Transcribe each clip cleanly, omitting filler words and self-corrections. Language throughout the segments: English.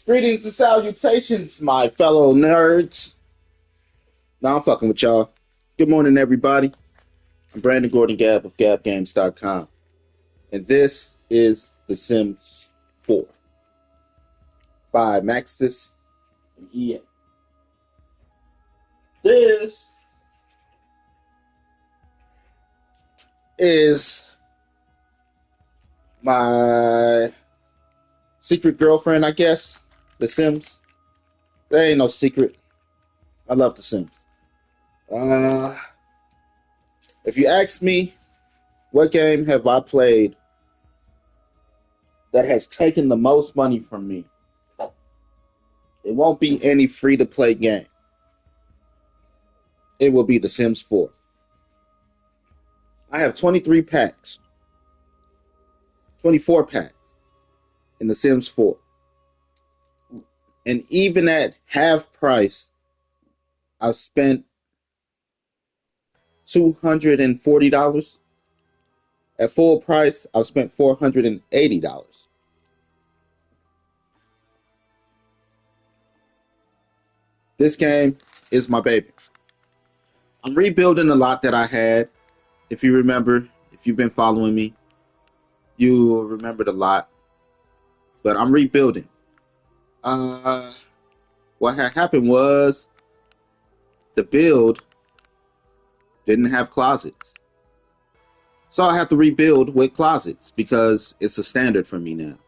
Greetings and salutations, my fellow nerds. Now I'm fucking with y'all. Good morning, everybody. I'm Brandon Gordon Gab of GabGames.com. And this is The Sims 4 by Maxis and EA. This is my secret girlfriend, I guess. The Sims. There ain't no secret. I love The Sims. If you ask me, what game have I played that has taken the most money from me? It won't be any free to play game. It will be The Sims 4. I have 23 packs, 24 packs in The Sims 4. And even at half price, I've spent $240. At full price, I've spent $480. This game is my baby. I'm rebuilding a lot that I had. If you remember, if you've been following me, you remembered a lot. But I'm rebuilding. What had happened was the build didn't have closets. So I have to rebuild with closets because it's a standard for me now.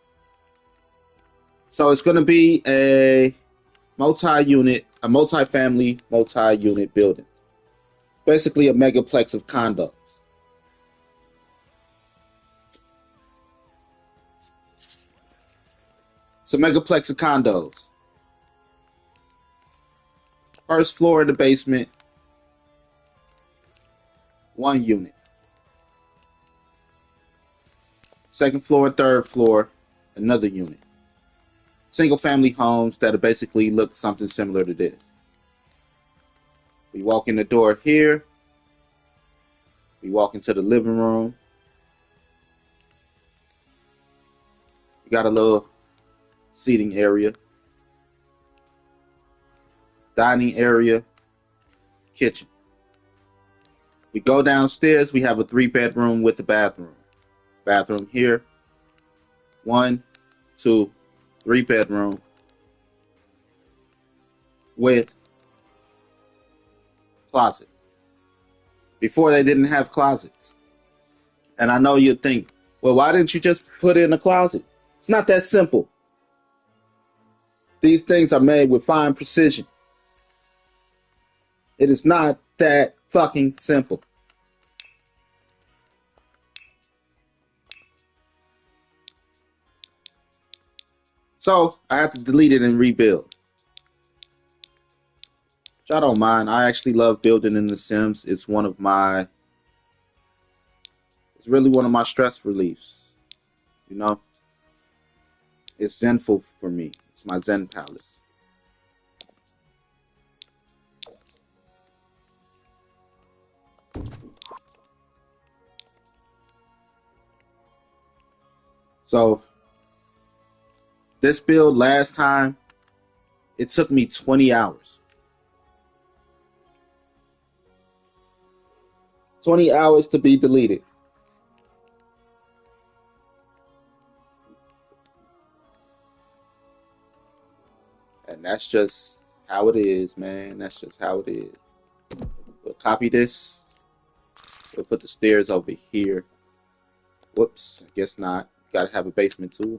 So it's going to be a multi-unit, a multi-family, multi-unit building. Basically a megaplex of condos. It's a megaplex of condos. First floor in the basement, one unit. Second floor and third floor, another unit. Single family homes that basically look something similar to this. We walk in the door here. We walk into the living room. We got a little seating area. Dining area. Kitchen. We go downstairs. We have a 3-bedroom with a bathroom. Bathroom here. 1, 2, 3-bedroom with closets. Before they didn't have closets. And I know you'd think, well, why didn't you just put in a closet? It's not that simple. These things are made with fine precision. It is not that fucking simple. So I have to delete it and rebuild. Which I don't mind. I actually love building in The Sims. It's really one of my stress reliefs. You know? It's zenful for me. It's my Zen palace. So this build last time, it took me 20 hours. 20 hours to be deleted. And that's just how it is, man. That's just how it is. We'll copy this. We'll put the stairs over here. Whoops, I guess not. Gotta have a basement tool.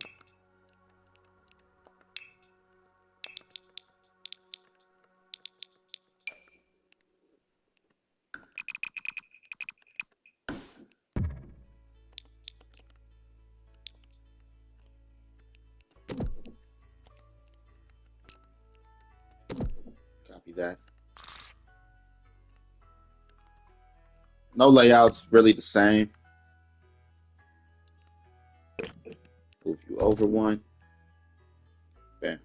Copy that. No layout's really the same. Move you over one. Bam.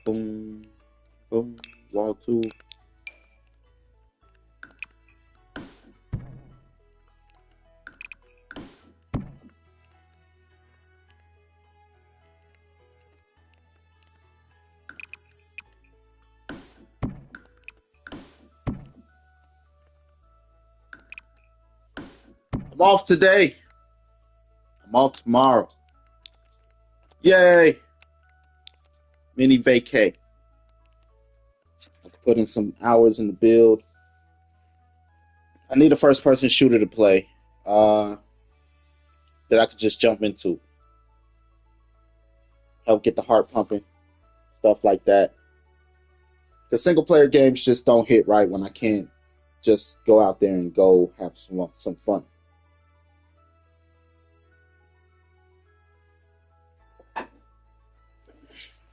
Boom. Boom. Wall tool. I'm off today. I'm off tomorrow. Yay! Mini vacay. I could put in some hours in the build. I need a first-person shooter to play that I could just jump into. Help get the heart pumping, stuff like that. The single-player games just don't hit right when I can't just go out there and go have some fun.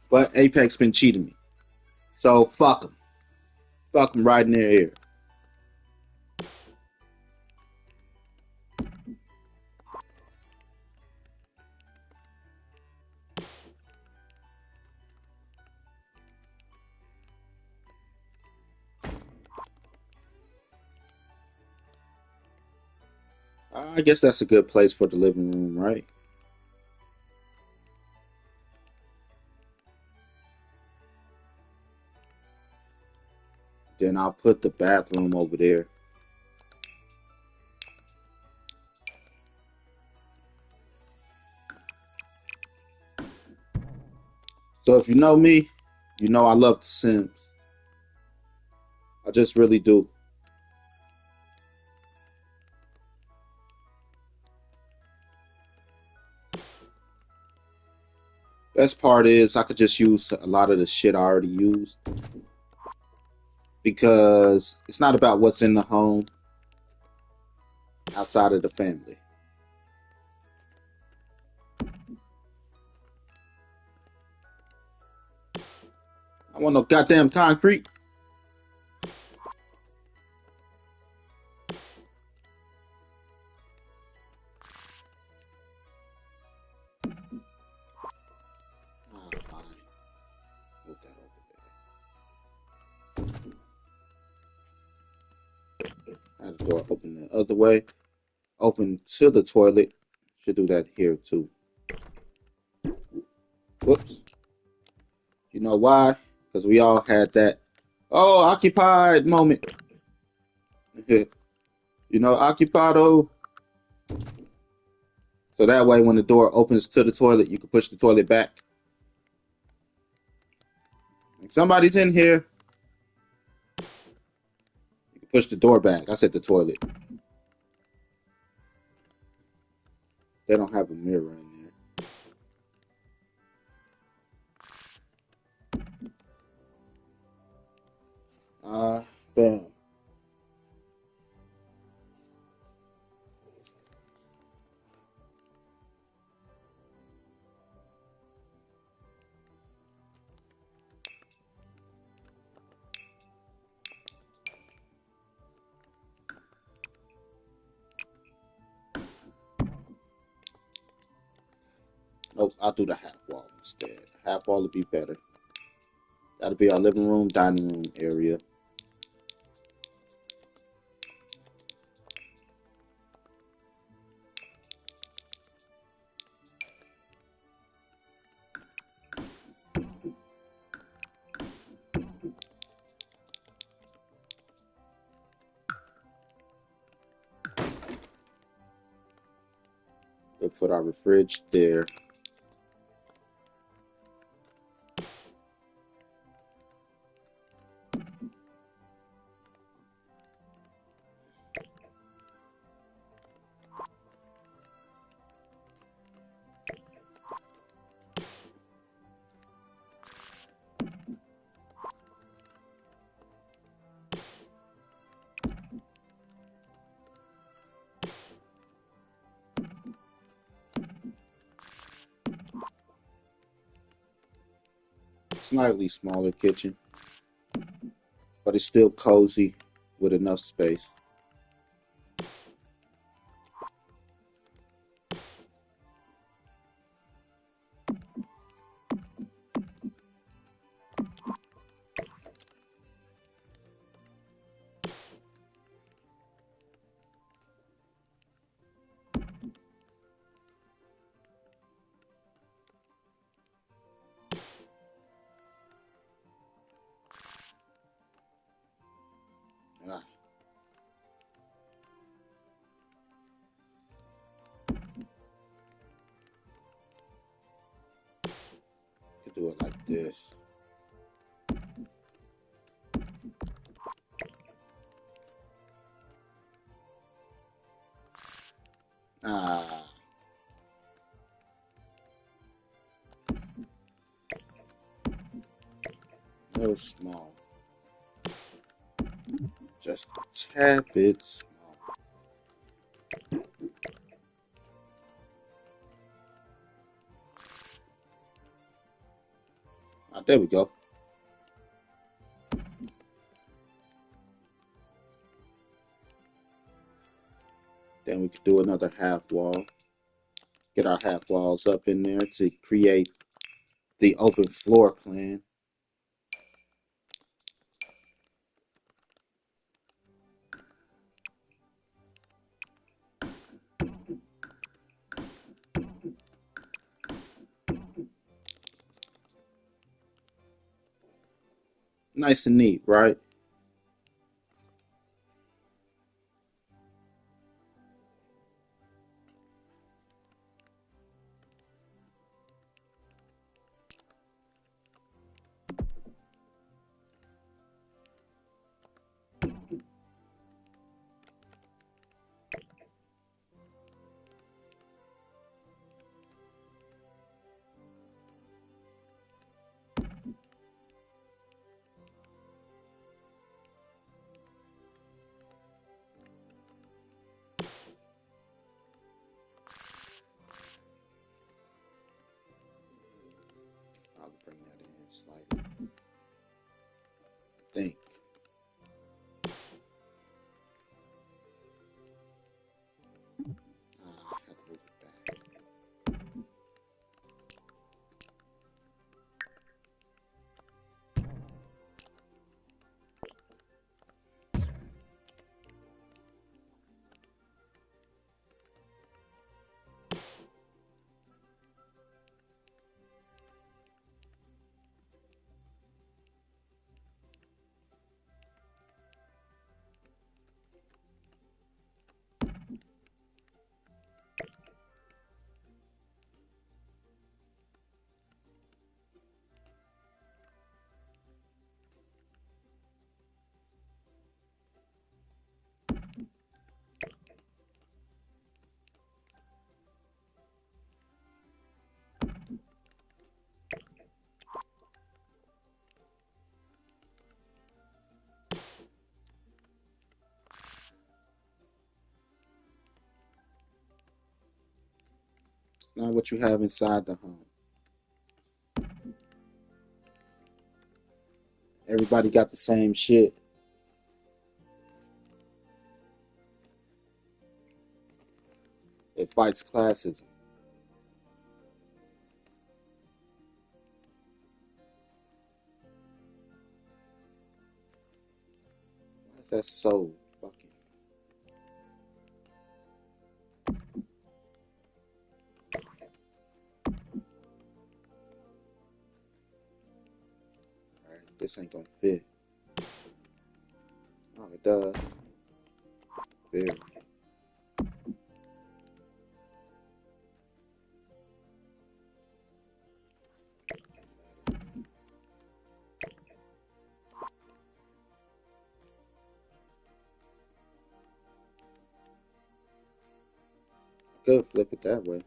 But Apex been cheating me. So fuck them. Fuck them right in their ear. I guess that's a good place for the living room, right? Then I'll put the bathroom over there. So if you know me, you know I love The Sims. I just really do. Best part is I could just use a lot of the shit I already used because it's not about what's in the home outside of the family. I want no goddamn concrete. Oh, fine. Move that over there. Have the door open the other way. Open to the toilet. Should do that here too. Whoops. You know why? Because we all had that, oh, occupied moment. You know, occupado. So that way, when the door opens to the toilet, you can push the toilet back. If somebody's in here, you can push the door back. I said the toilet. They don't have a mirror in there. Bam. Nope, I'll do the half wall instead. Half wall would be better. That'll be our living room, dining room area. We'll put our fridge there. Slightly smaller kitchen, but it's still cozy with enough space. Ah, Do it like this. Ah, no small. Just a tad bit small. Ah, there we go. Then we could do another half wall. Get our half walls up in there to create the open floor plan. Nice and neat, right? I'll bring that in slightly. I think. I have to move it back. It's not what you have inside the home. Everybody got the same shit. It fights classism. Why is that so fucking? Alright, this ain't gonna fit. Oh, it does. Very. Could flip it that way.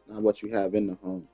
Not what you have in the home.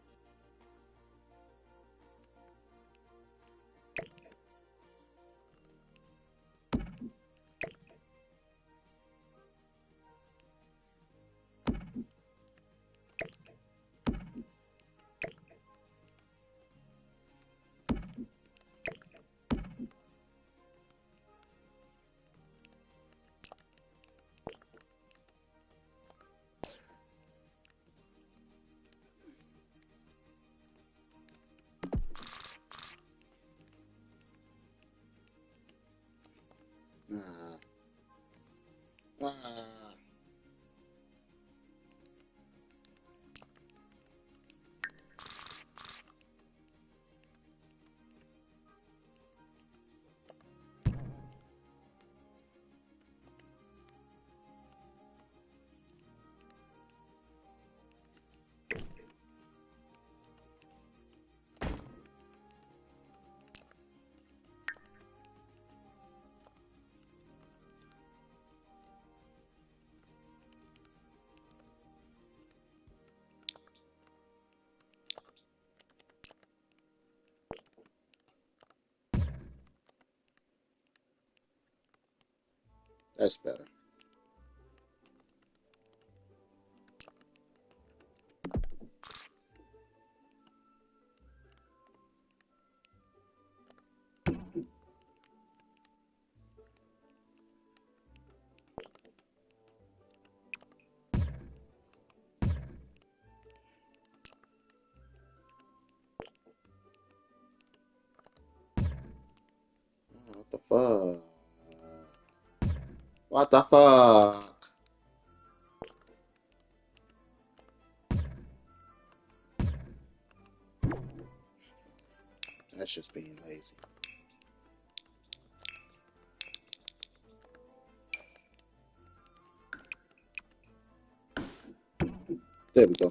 Ah. Ah. That's better. What the fuck? What the fuck? That's just being lazy. There we go.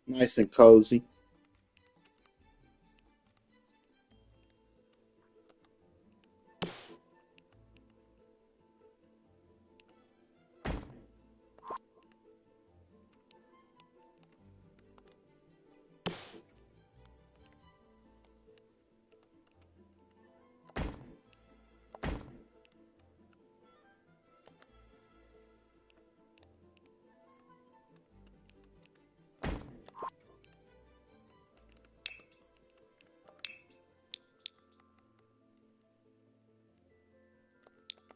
Nice and cozy.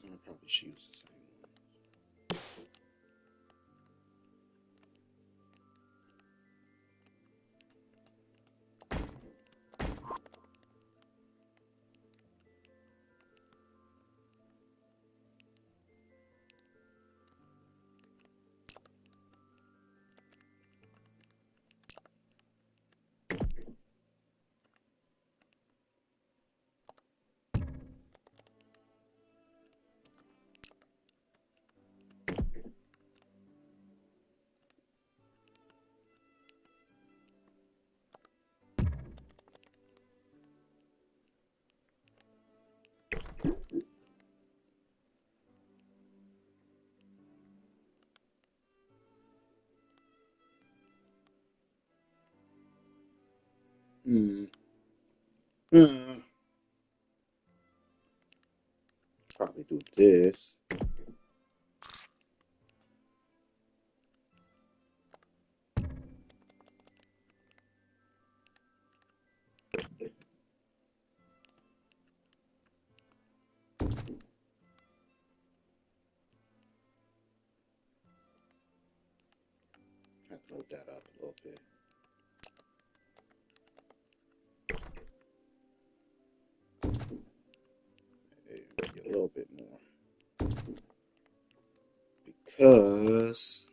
I probably should use the same one. Hmm. Hmm. Probably do this. Have to load that up a little bit. Because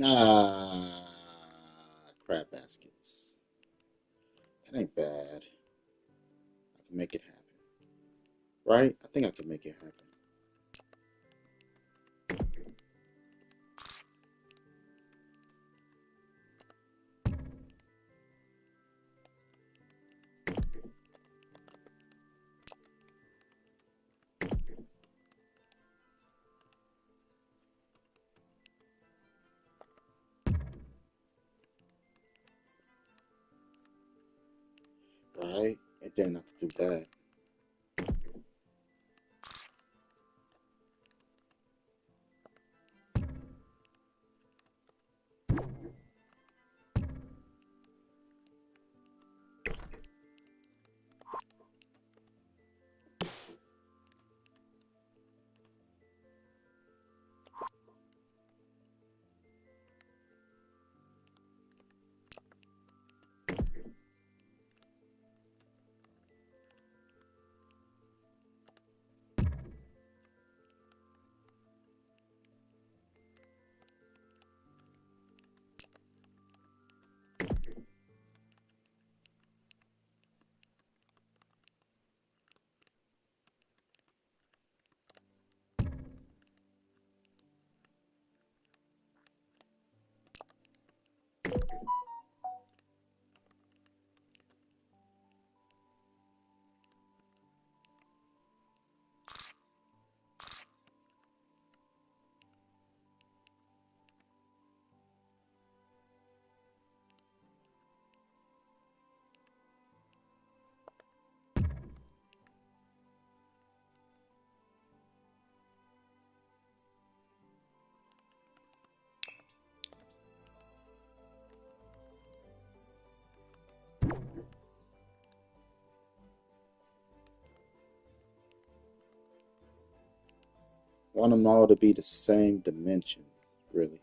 ah, crab baskets. That ain't bad. I can make it happen. Right? I think I can make it happen. Right? And then I can do that. Want them all to be the same dimension, really.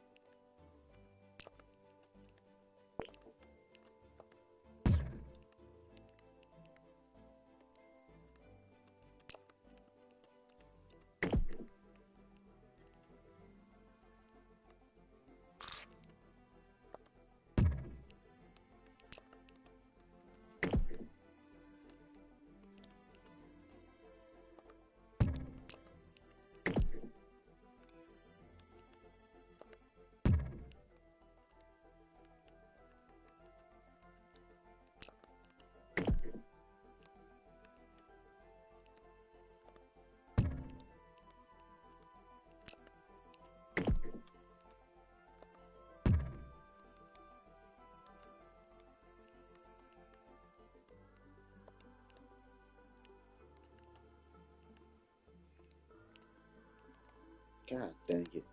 God dang it.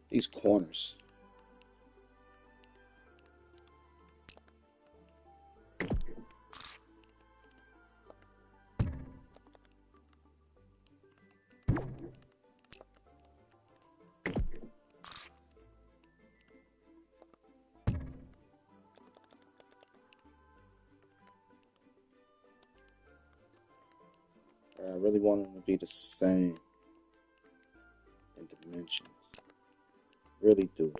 These corners. I really want them to be the same in dimensions. Really do.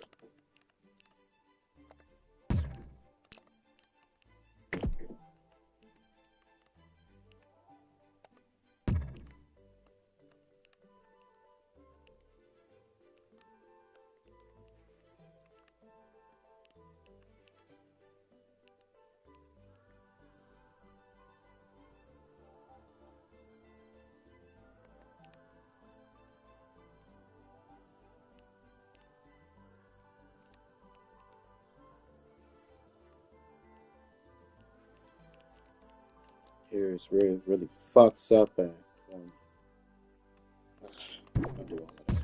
this really fucks up at when I do all of that.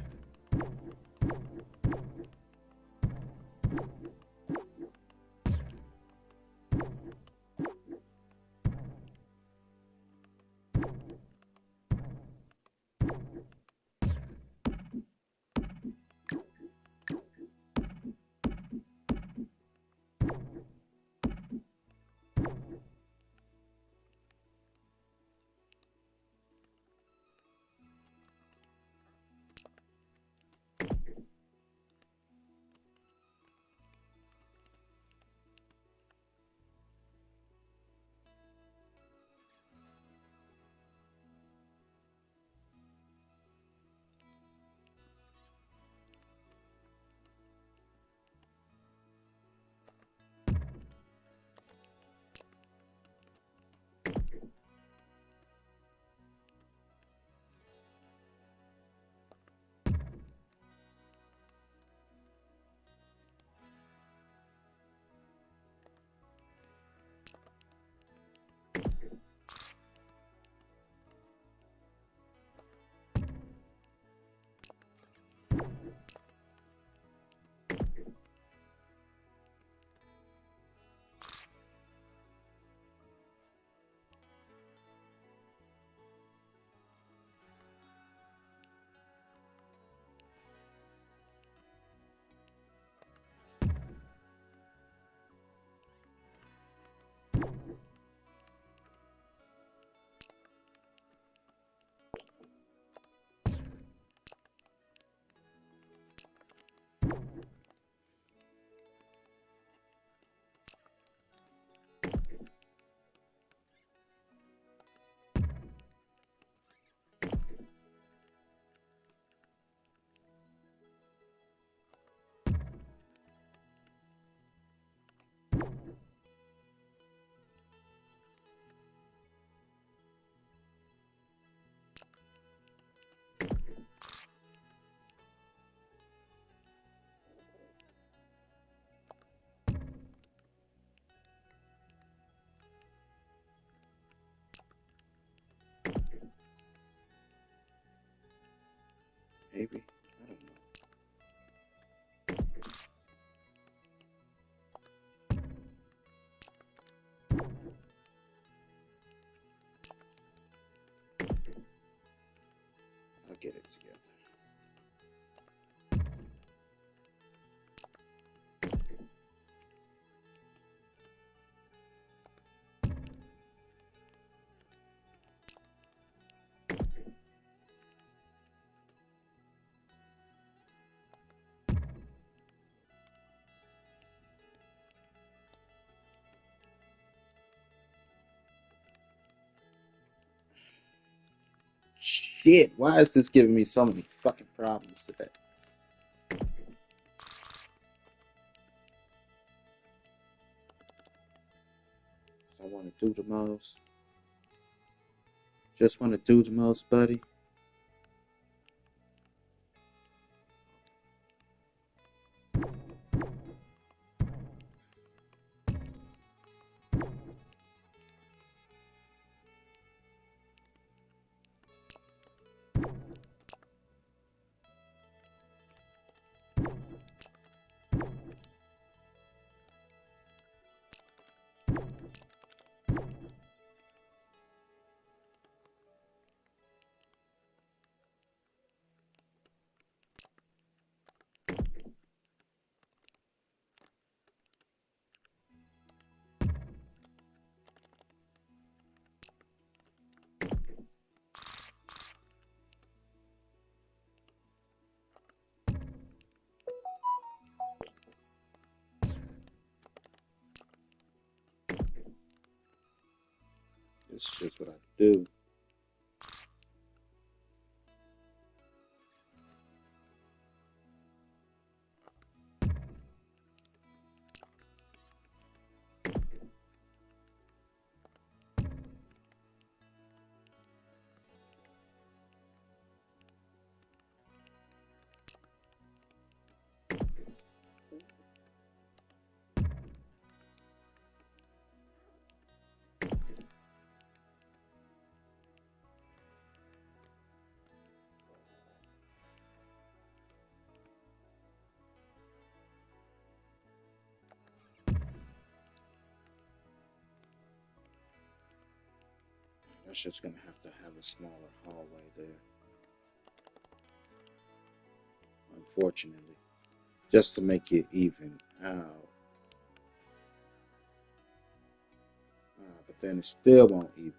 Maybe. I don't know. I'll get it together. Shit, why is this giving me so many fucking problems today? I want to do the most. Just want to do the most, buddy. It's just what I do. That's just gonna have to have a smaller hallway there, unfortunately, just to make it even out. But then it still won't even out.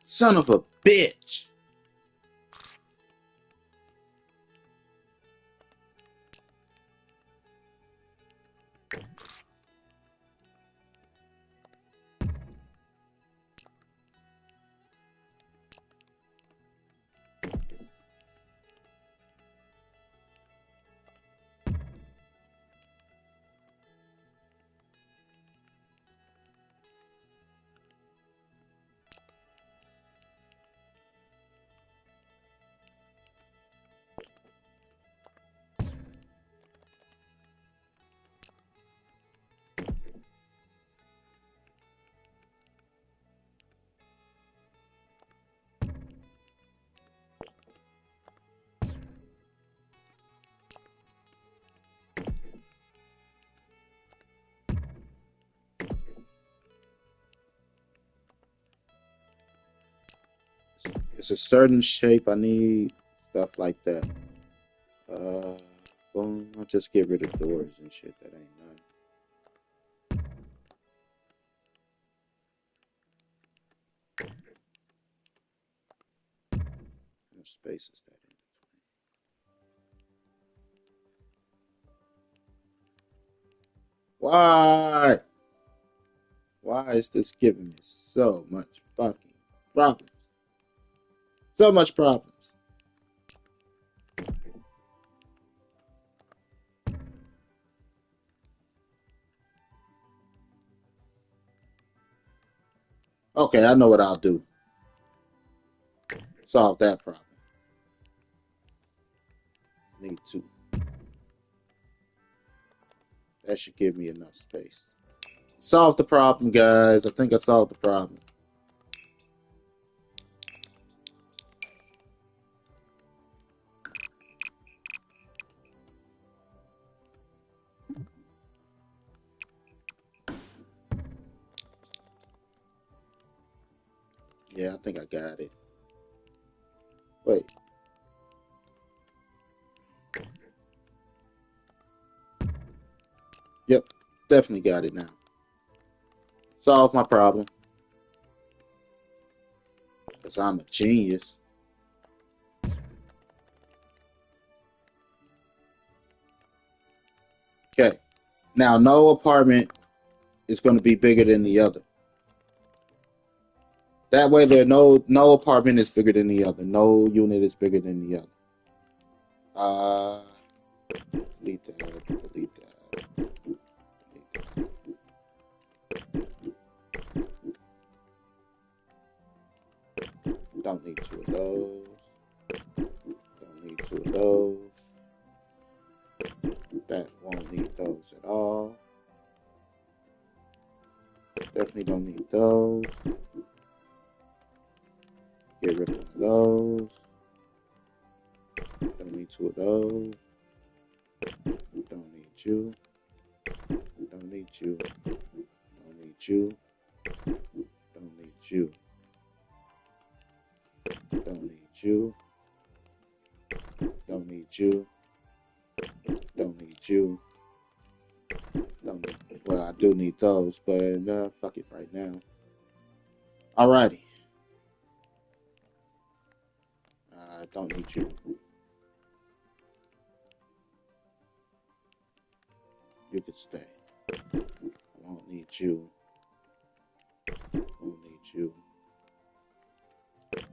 Son of a bitch! It's a certain shape. I need stuff like that. Boom. I'll just get rid of doors and shit. That ain't none. How much space is that in? Why? Why is this giving me so much fucking problems? So much problems. Okay, I know what I'll do. Solve that problem. Need to. That should give me enough space. Solve the problem, guys. I think I solved the problem. Yeah, I think I got it. Wait. Yep, definitely got it now. Solve my problem. Because I'm a genius. Okay. Now, no apartment is going to be bigger than the other. That way, no apartment is bigger than the other. No unit is bigger than the other. Delete that. Delete that. Delete that. Don't need two of those. Don't need two of those. That won't need those at all. Definitely don't need those. Get rid of those. Don't need two of those. Don't need you. Don't need you. Don't need you. Don't need you. Don't need you. Don't need you. Don't need you. Don't need. Well, I do need those, but fuck it right now. Alrighty. Don't need you. You could stay. I won't need you. Won't need you.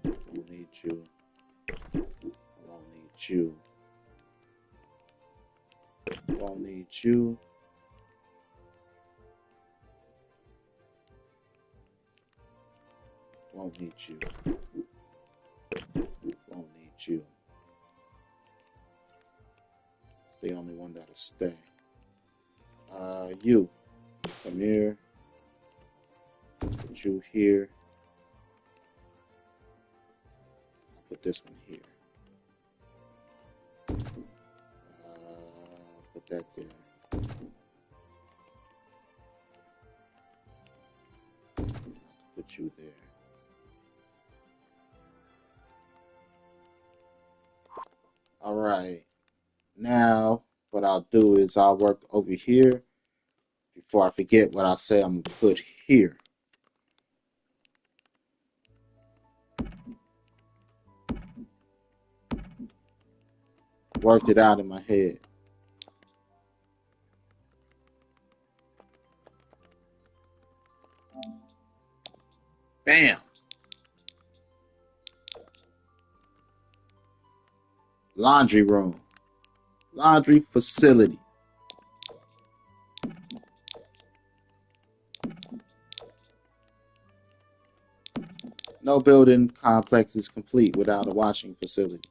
Won't need you. I won't need you. Won't need you. Won't need you. Won't need you. It's the only one that'll stay. You. Come here. Put you here. I'll put this one here. Put that there. Put you there. All right. Now, what I'll do is I'll work over here. Before I forget what I say, I'm going to put here. Worked it out in my head. Bam. Laundry room. Laundry facility. No building complex is complete without a washing facility.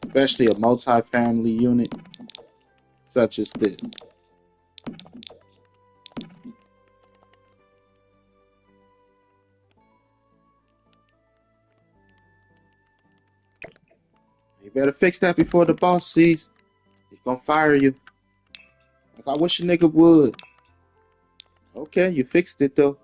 Especially a multi-family unit such as this. You better fix that before the boss sees. He's gonna fire you. Like, I wish a nigga would. Okay, you fixed it though.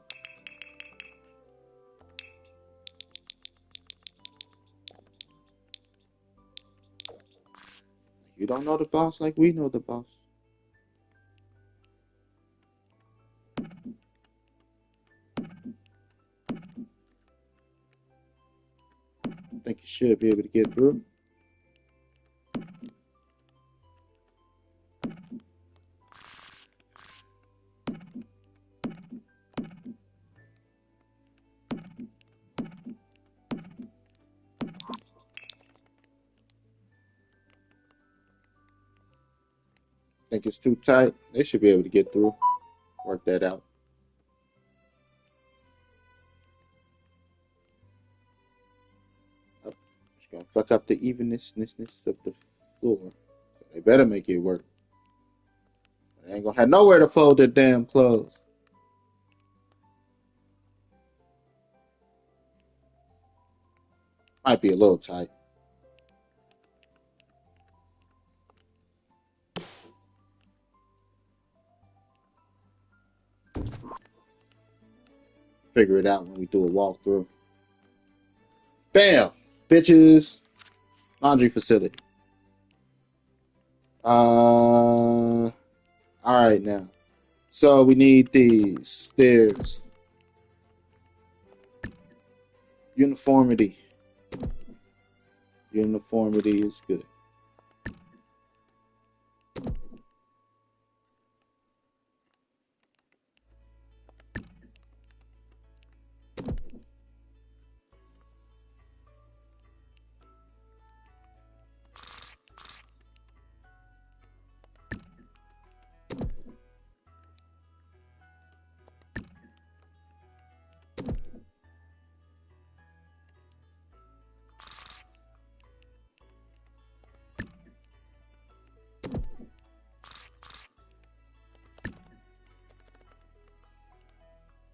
You don't know the boss like we know the boss. I think you should be able to get through. Think it's too tight? They should be able to get through. Work that out. Oh, it's gonna fuck up the evenness of the floor. So they better make it work. They ain't gonna have nowhere to fold their damn clothes. Might be a little tight. Figure it out when we do a walkthrough. Bam! Bitches. Laundry facility. Alright now. So we need these stairs. Uniformity. Uniformity is good.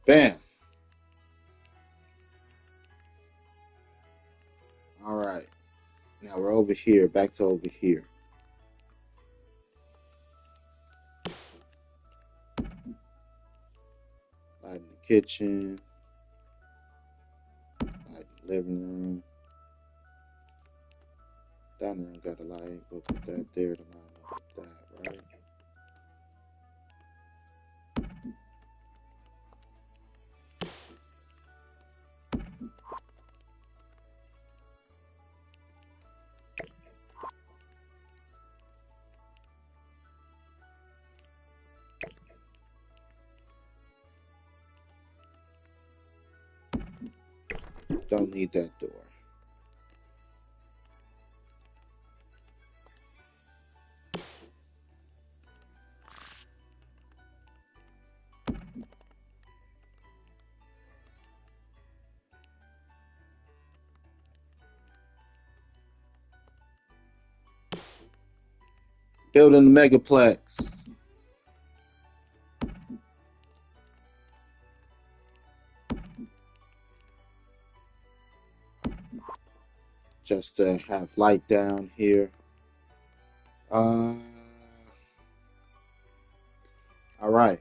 Bam. over here, back to over here. Light in the kitchen, light in the living room. Dining room got a light. We'll put that there to line up with that, right? Don't need that door. Building the megaplex. Just to have light down here. All right.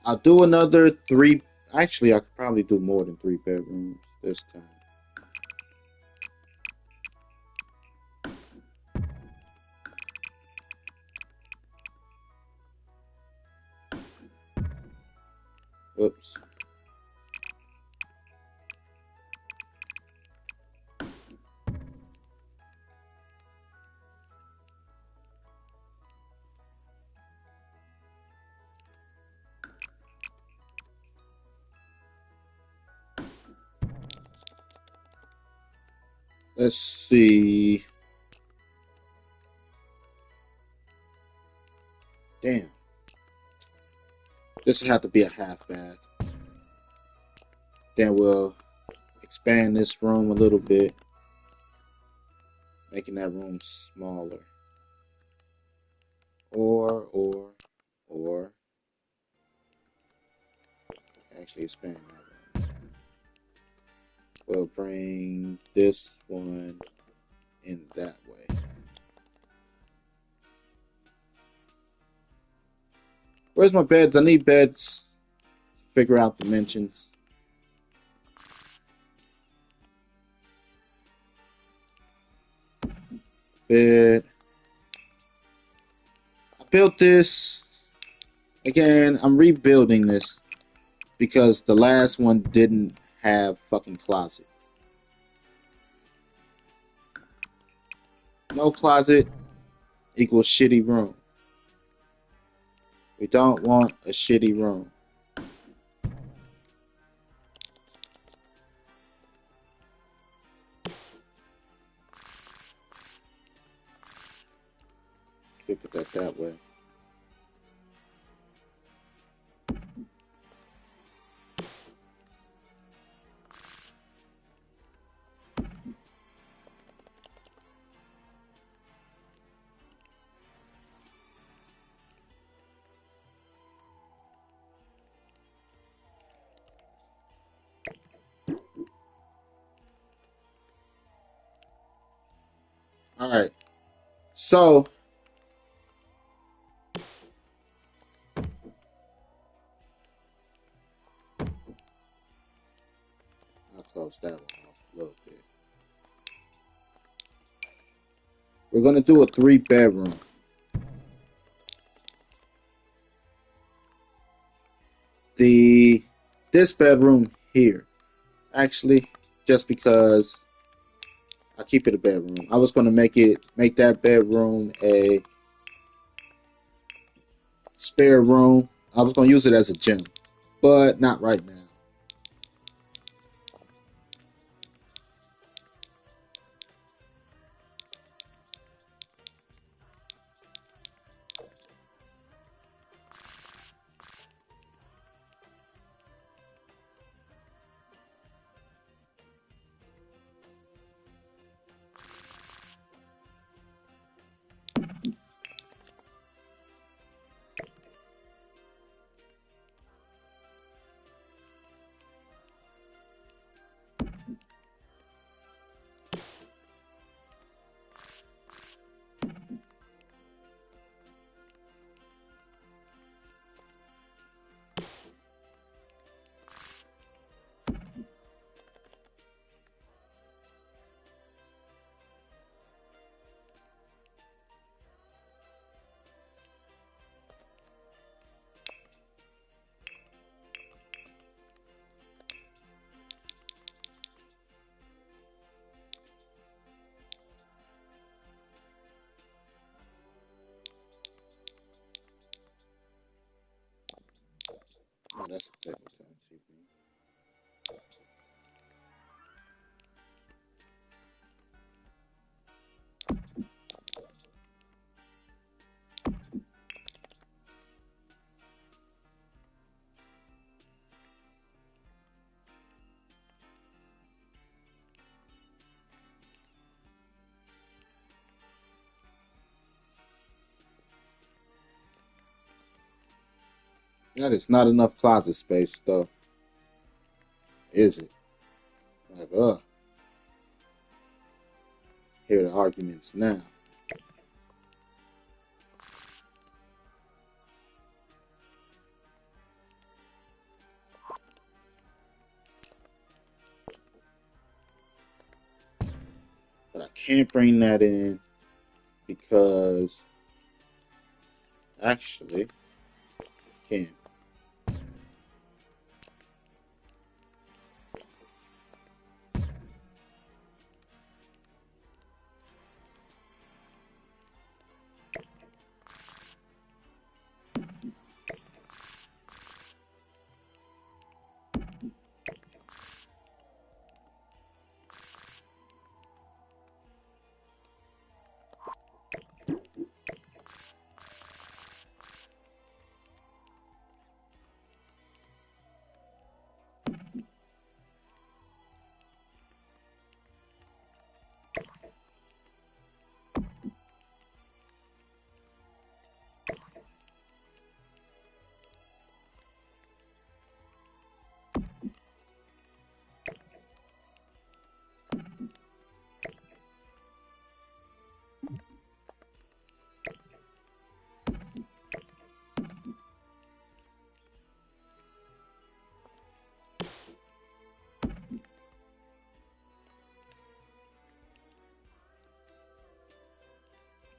I'll do another 3. Actually, I could probably do more than 3 bedrooms this time. Oops. Let's see. Damn. This will have to be a half bath. Then we'll expand this room a little bit, making that room smaller. Or actually expand that room. We'll bring this one in that way. Where's my beds? I need beds. Figure out dimensions. Bed. I built this. Again, I'm rebuilding this because the last one didn't have fucking closets. No closet equals shitty room. We don't want a shitty room. Put that way. All right. So I'll close that one off a little bit. We're gonna do a 3-bedroom. This bedroom here, actually, just because I keep it a bedroom. I was gonna make that bedroom a spare room. I was gonna use it as a gym, but not right now. that's a table time TV. That is not enough closet space, though, is it? Like, hear the arguments now. But I can't bring that in because actually I can.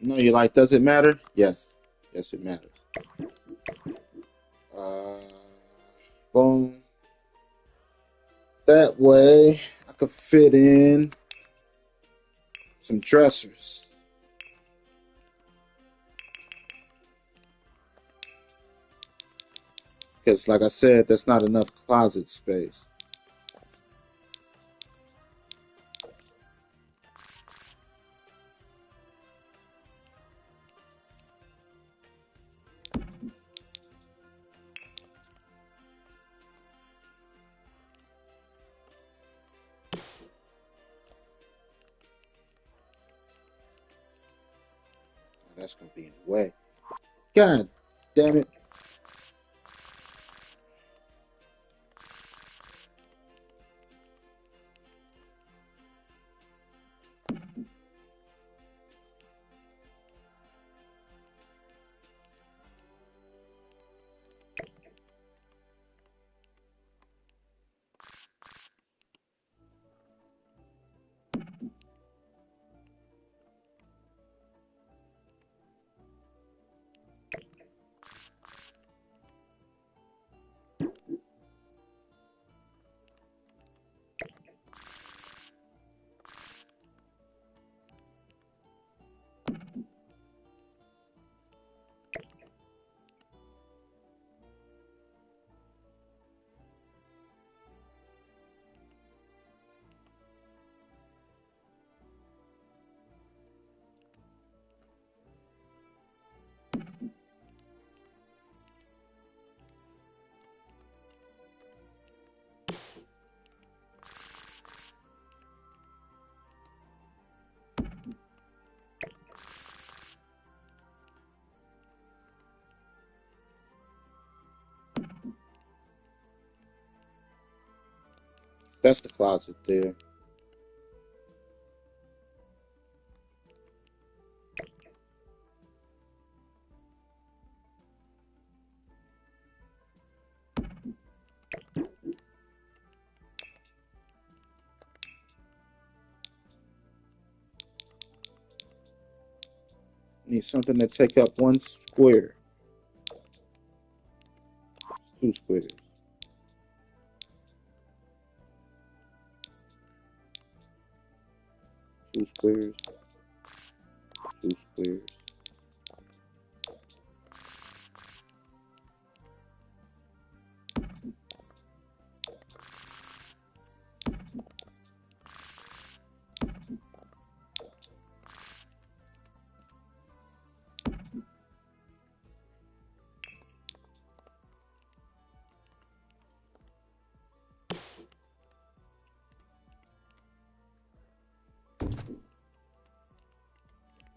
No, you're like, does it matter? Yes. Yes, it matters. Uh, boom. That way I could fit in some dressers. Because, like I said, that's not enough closet space. That's going to be in the way. God damn it. That's the closet there. Need something to take up one square. 2 squares. 2 squares. 2 squares.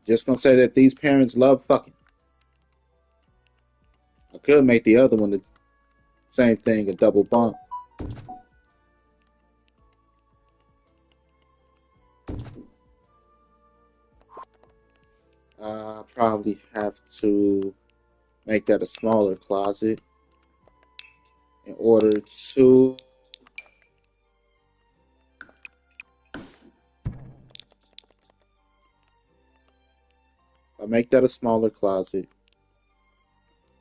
Just gonna say that these parents love fucking. I could make the other one the same thing, a double bunk. I probably have to make that a smaller closet in order to if I make that a smaller closet,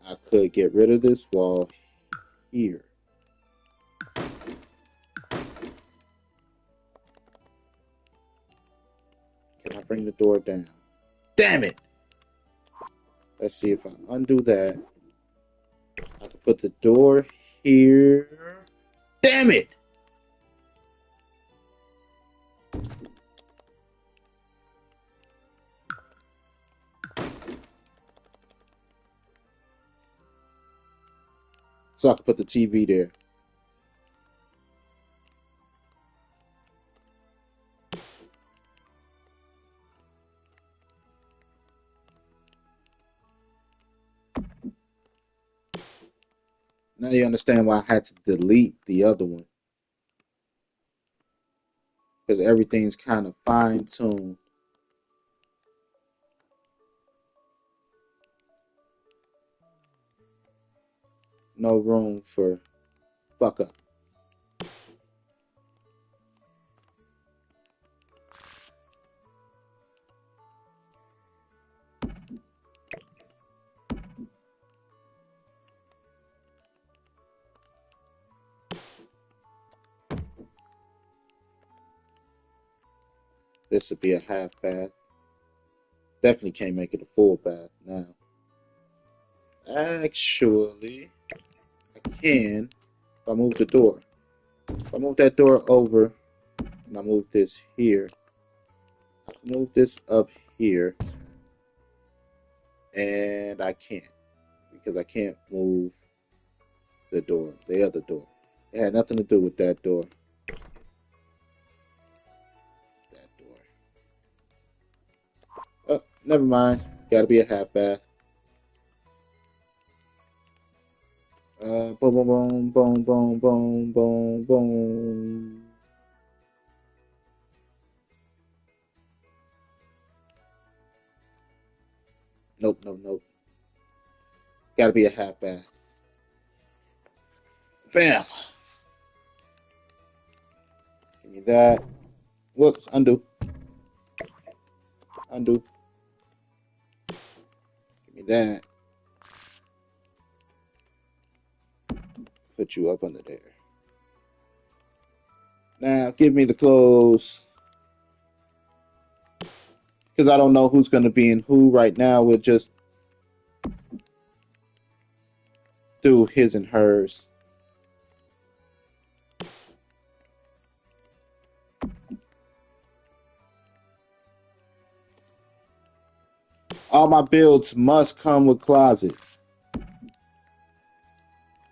I could get rid of this wall here. Can I bring the door down? Damn it! Let's see if I undo that. I can put the door here. Damn it! So I can put the TV there. Now you understand why I had to delete the other one. Because everything's kind of fine-tuned. No room for fuck up. This would be a half bath. Definitely can't make it a full bath now. Actually, I can if I move the door. If I move that door over and I move this here, I can move this up here, and I can't because I can't move the door, the other door. It had nothing to do with that door. That door. Oh, never mind. Gotta be a half bath. Boom, boom, boom, boom, boom, boom, boom. Nope, nope, nope. Gotta be a half bath. Bam. Give me that. Whoops, undo. Undo. Give me that. Put you up under there. Now, give me the clothes. Because I don't know who's going to be in who right now. We'll just do his and hers. All my builds must come with closets.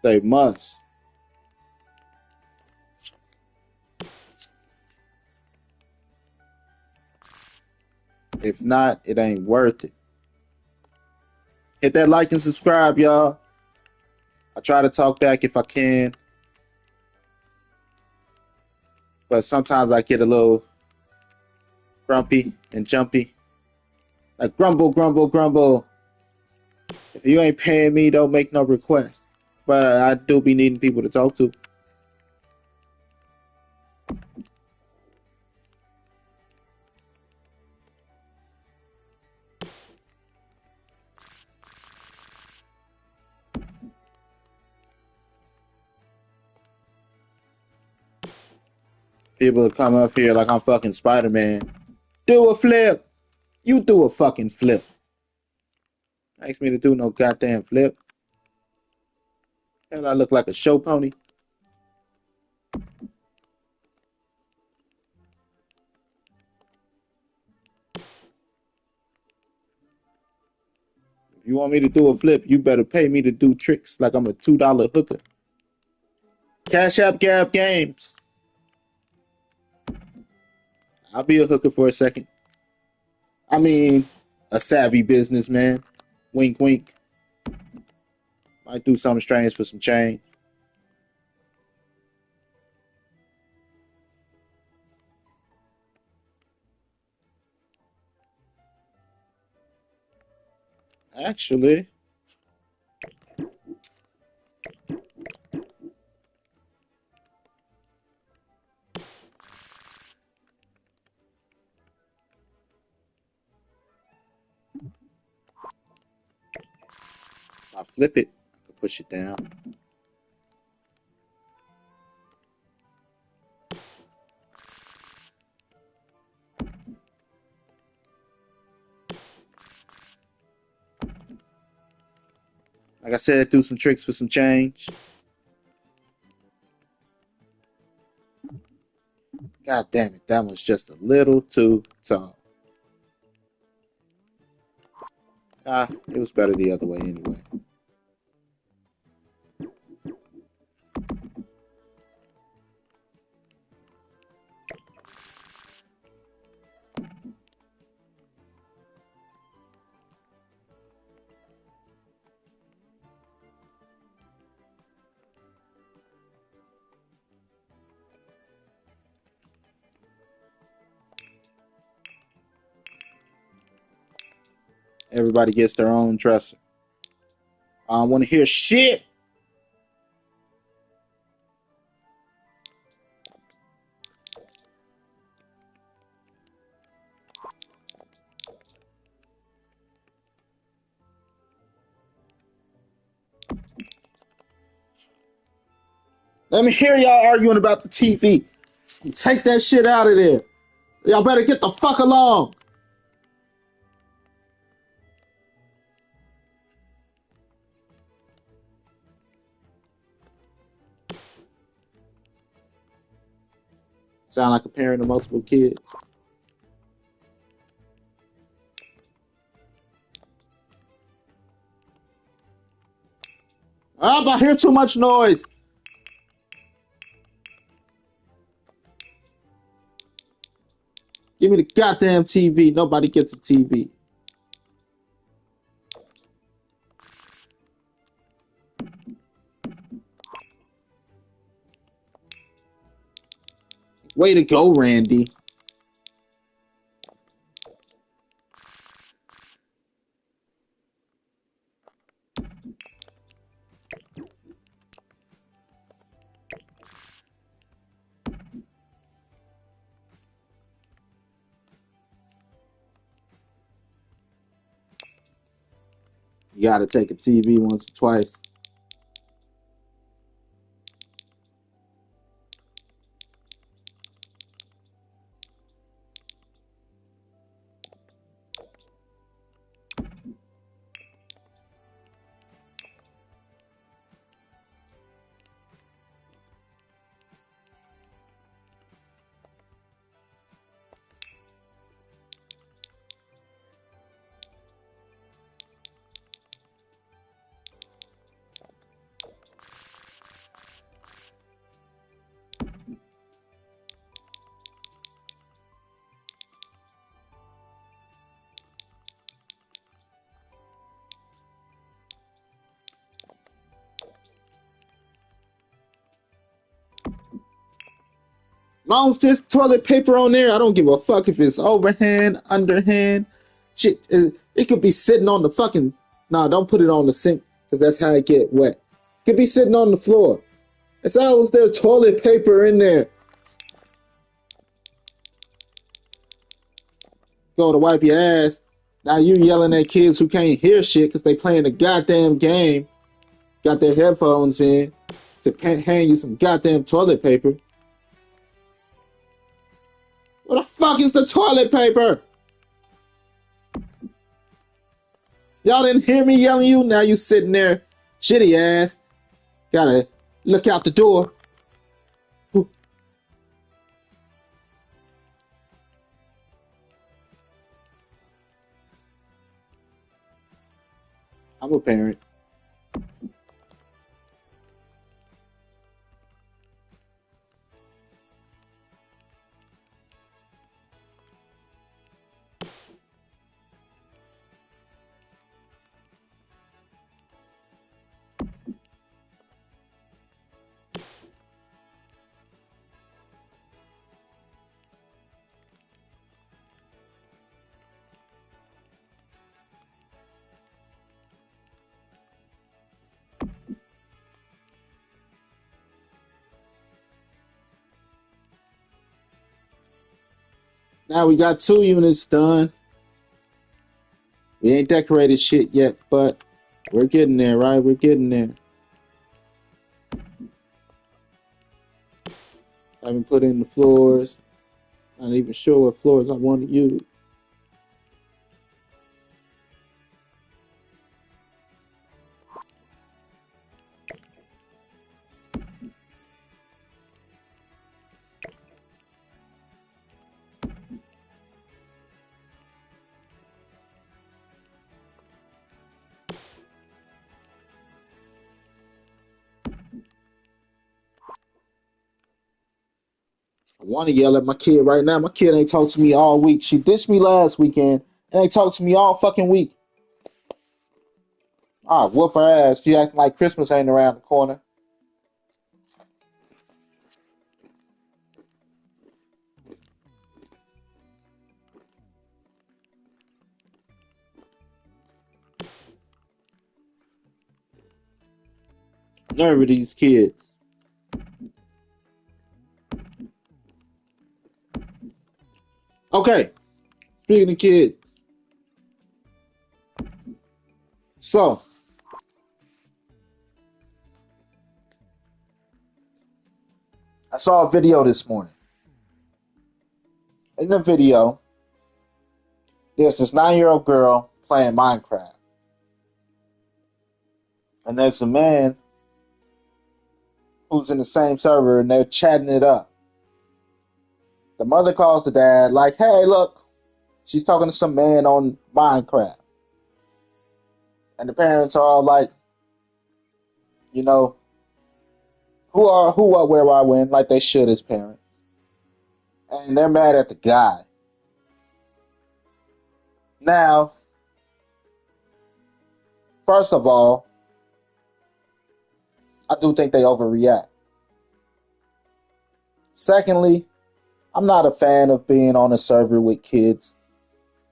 They must. If not, it ain't worth it. Hit that like and subscribe, y'all. I try to talk back if I can. But sometimes I get a little grumpy and jumpy. Like grumble, grumble, grumble. If you ain't paying me, don't make no requests. But I do be needing people to talk to. People come up here like I'm fucking Spider-Man. Do a flip. You do a fucking flip. Ask me to do no goddamn flip. Hell, I look like a show pony. If you want me to do a flip, you better pay me to do tricks like I'm a $2 hooker. Cash App Gab Games. I'll be a hooker for a second. I mean, a savvy businessman. Wink, wink. Might do something strange for some change. Actually, I flip it. I can push it down. Like I said, do some tricks for some change. God damn it, that one's just a little too tall. It was better the other way anyway. Everybody gets their own dresser. I don't want to hear shit. Let me hear y'all arguing about the TV. Take that shit out of there. Y'all better get the fuck along. Sound like a parent of multiple kids. I hear too much noise. Give me the goddamn TV. Nobody gets a TV. Way to go, Randy. You gotta take a TV once or twice. Long as there's toilet paper on there, I don't give a fuck if it's overhand, underhand. Shit, it could be sitting on the fucking. Nah, don't put it on the sink because that's how it get wet. It could be sitting on the floor. As long as there's toilet paper in there. Go to wipe your ass. Now you yelling at kids who can't hear shit because they playing the goddamn game. Got their headphones in to hand you some goddamn toilet paper. Where the fuck is the toilet paper? Y'all didn't hear me yelling you? Now you sitting there, shitty ass. Gotta look out the door. I'm a parent. Now we got 2 units done. We ain't decorated shit yet, but we're getting there, right? We're getting there. I haven't put in the floors. Not even sure what floors I want to use. I want to yell at my kid right now. My kid ain't talked to me all week. She ditched me last weekend and ain't talked to me all fucking week. Ah, whoop her ass. She acting like Christmas ain't around the corner. Nerve of these kids. Okay, speaking of kids. So, I saw a video this morning. In the video, there's this 9-year-old girl playing Minecraft. And there's a man who's in the same server and they're chatting it up. The mother calls the dad, like, hey, look, she's talking to some man on Minecraft. And the parents are all like, you know, who, what, where, why, when, like they should as parents. And they're mad at the guy. Now, first of all, I do think they overreact. Secondly, I'm not a fan of being on a server with kids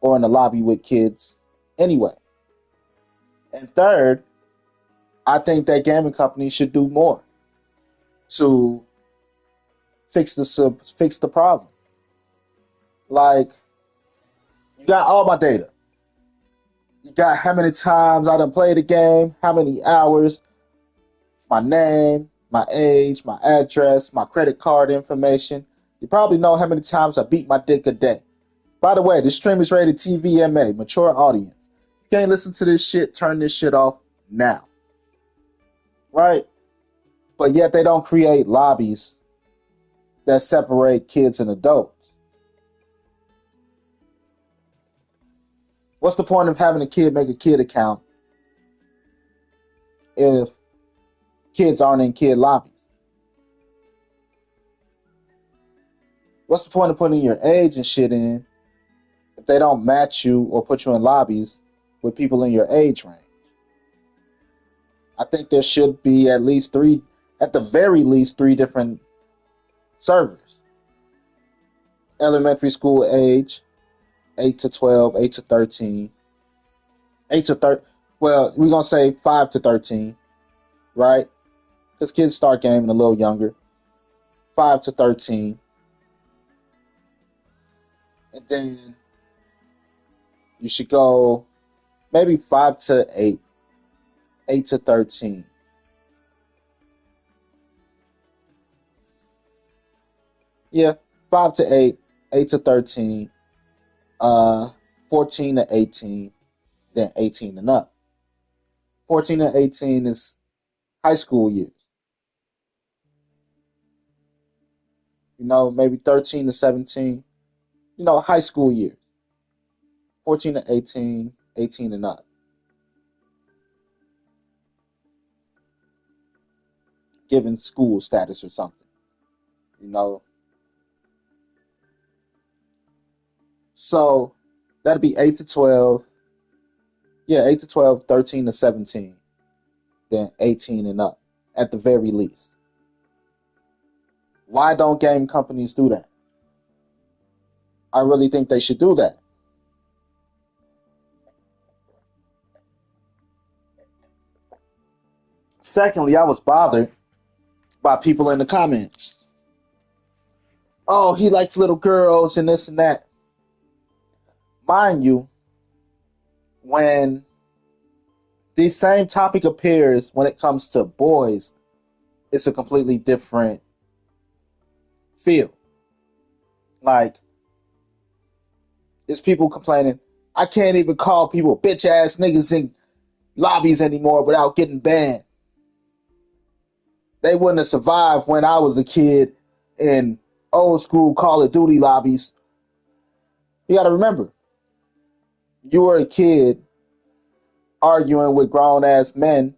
or in a lobby with kids anyway. And third, I think that gaming companies should do more to fix the problem. Like, you got all my data. You got how many times I done played the game, how many hours, my name, my age, my address, my credit card information. You probably know how many times I beat my dick a day. By the way, this stream is rated TVMA, mature audience. If you can't listen to this shit, turn this shit off now. Right? But yet they don't create lobbies that separate kids and adults. What's the point of having a kid make a kid account if kids aren't in kid lobbies? What's the point of putting your age and shit in if they don't match you or put you in lobbies with people in your age range? I think there should be at the very least three different servers. Elementary school age, 8 to 12, 8 to 13, 8 to 30. Well, we're going to say 5 to 13, right? Because kids start gaming a little younger. 5 to 13. And then you should go maybe 5 to 8, 8 to 13. Yeah, 5 to 8, 8 to 13, 14 to 18, then 18 and up. 14 to 18 is high school years. Maybe 13 to 17, high school years. 14 to 18, 18 and up. Given school status or something, So that'd be 8 to 12. Yeah, 8 to 12, 13 to 17, then 18 and up at the very least. Why don't game companies do that? I really think they should do that. Secondly, I was bothered by people in the comments. Oh, he likes little girls and this and that. Mind you, when the same topic appears when it comes to boys, it's a completely different feel. Like, there's people complaining, I can't even call people bitch ass niggas in lobbies anymore without getting banned. They wouldn't have survived when I was a kid in old school Call of Duty lobbies. You gotta remember, you were a kid arguing with grown ass men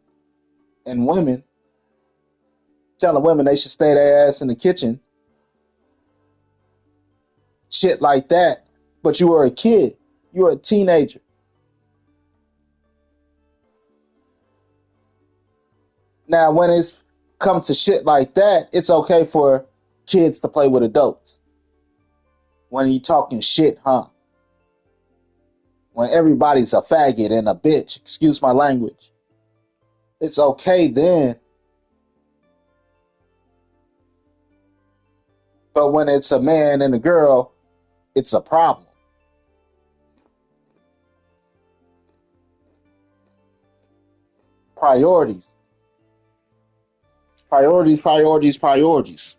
and women, telling women they should stay their ass in the kitchen. Shit like that. But you were a kid. You were a teenager. Now, when it's come to shit like that, it's okay for kids to play with adults. When you talking shit, huh? When everybody's a faggot and a bitch, excuse my language, it's okay then. But when it's a man and a girl, it's a problem. Priorities. Priorities, priorities, priorities.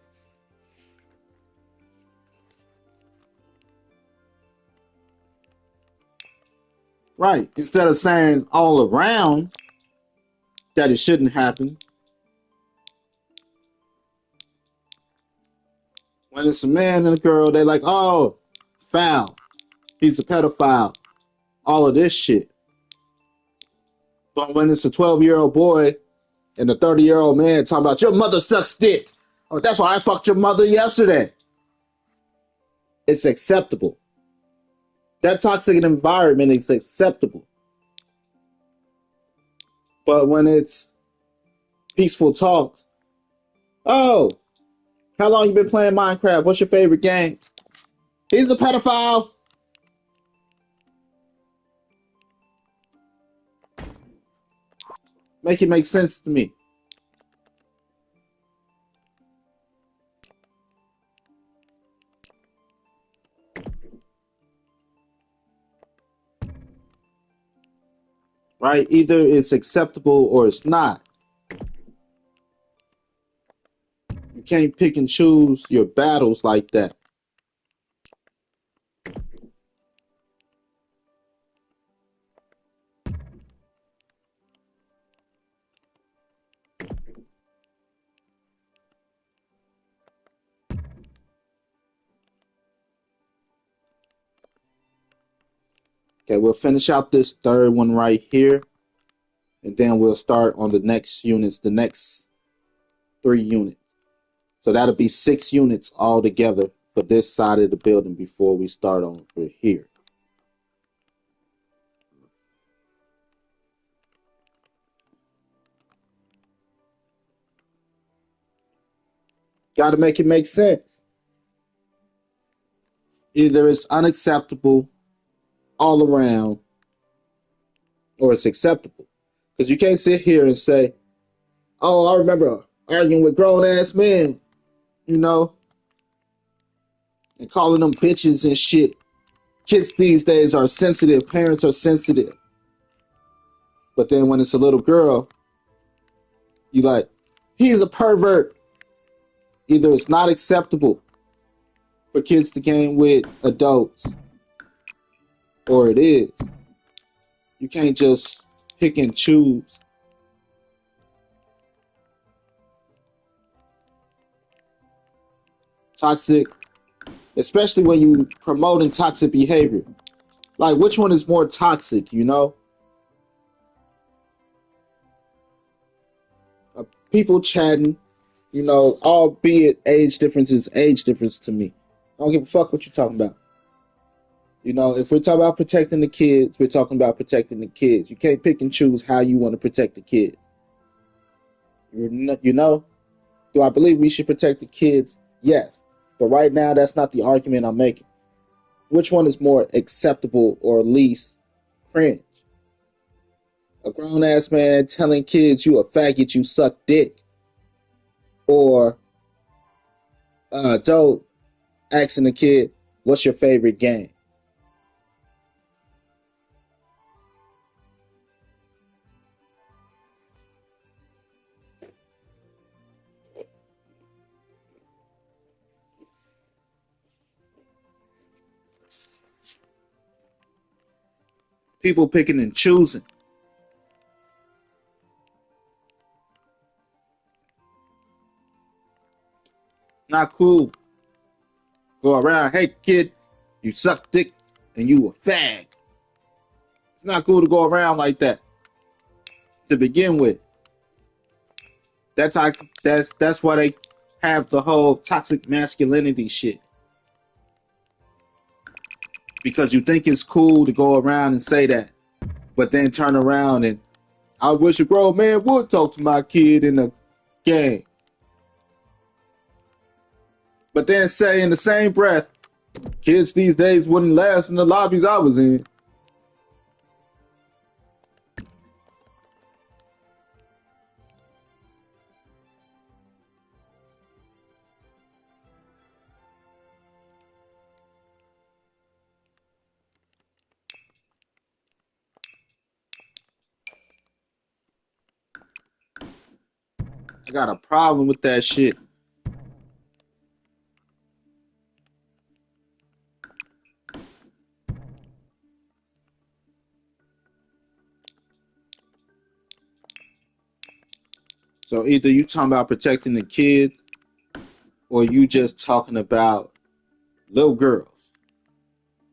Right. Instead of saying all around that it shouldn't happen, when it's a man and a girl, they like, oh, foul. He's a pedophile. All of this shit. But when it's a 12-year-old boy and a 30-year-old man talking about your mother sucks dick. Oh, that's why I fucked your mother yesterday. It's acceptable. That toxic environment is acceptable. But when it's peaceful talks, oh, how long you been playing Minecraft? What's your favorite game? He's a pedophile. Make it make sense to me. Right? Either it's acceptable or it's not. You can't pick and choose your battles like that. Okay, we'll finish out this third one right here, and then we'll start on the next units, the next 3 units. So that'll be 6 units all together for this side of the building before we start on for here. Got to make it make sense. Either it's unacceptable all around or it's acceptable. Because you can't sit here and say, oh, I remember arguing with grown ass men, you know, and calling them bitches and shit. Kids these days are sensitive, parents are sensitive. But then when it's a little girl, you like, he's a pervert. Either it's not acceptable for kids to game with adults, or it is. You can't just pick and choose. Toxic, especially when you promoting toxic behavior. Like, which one is more toxic, you know? People chatting, you know, albeit age difference is age difference to me. I don't give a fuck what you're talking about. You know, if we're talking about protecting the kids, we're talking about protecting the kids. You can't pick and choose how you want to protect the kids. You know, do I believe we should protect the kids? Yes. But right now, that's not the argument I'm making. Which one is more acceptable or least cringe? A grown ass man telling kids you a faggot, you suck dick, or an adult asking the kid, what's your favorite game? People picking and choosing. Not cool. Go around, hey kid, you suck dick and you a fag. It's not cool to go around like that to begin with. That's why they have the whole toxic masculinity shit. Because you think it's cool to go around and say that, but then turn around and I wish a grown man would talk to my kid in a game. But then say in the same breath, kids these days wouldn't last in the lobbies I was in. I got a problem with that shit. So either you talking about protecting the kids or you just talking about little girls,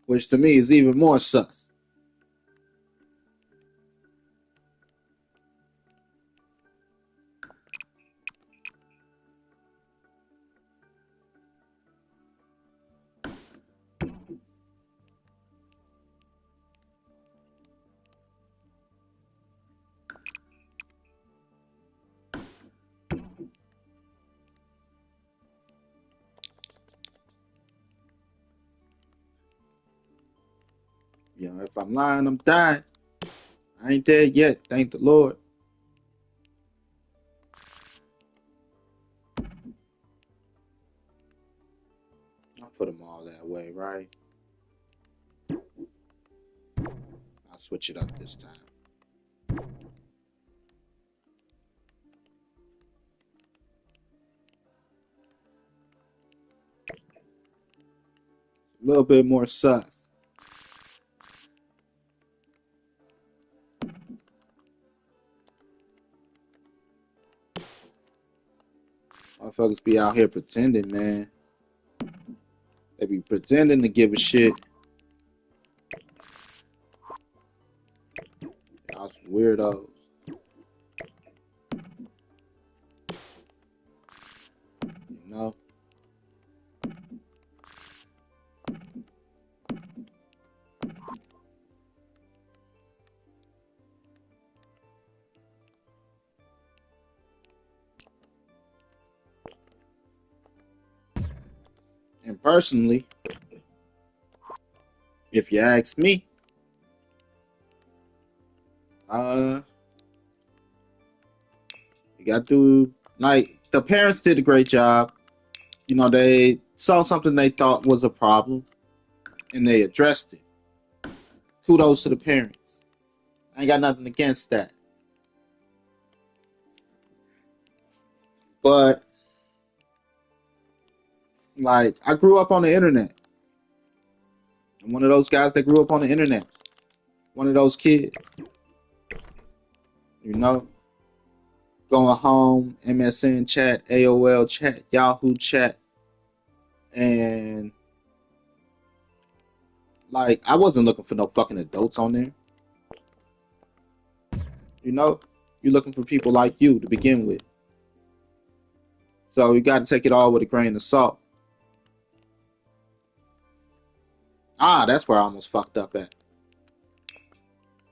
which to me is even more sus. You know, if I'm lying, I'm dying. I ain't dead yet, thank the Lord. I'll put them all that way, right? I'll switch it up this time. A little bit more sus. Motherfuckers be out here pretending, man. They be pretending to give a shit. Y'all some weirdos. You know? And personally, if you ask me, you got to, like, the parents did a great job. You know, they saw something they thought was a problem and they addressed it. Kudos to the parents. I ain't got nothing against that. But, like, I grew up on the internet. I'm one of those guys that grew up on the internet. One of those kids. You know? Going home, MSN chat, AOL chat, Yahoo chat. And, like, I wasn't looking for no fucking adults on there. You know? You're looking for people like you to begin with. So you got to take it all with a grain of salt. That's where I almost fucked up at.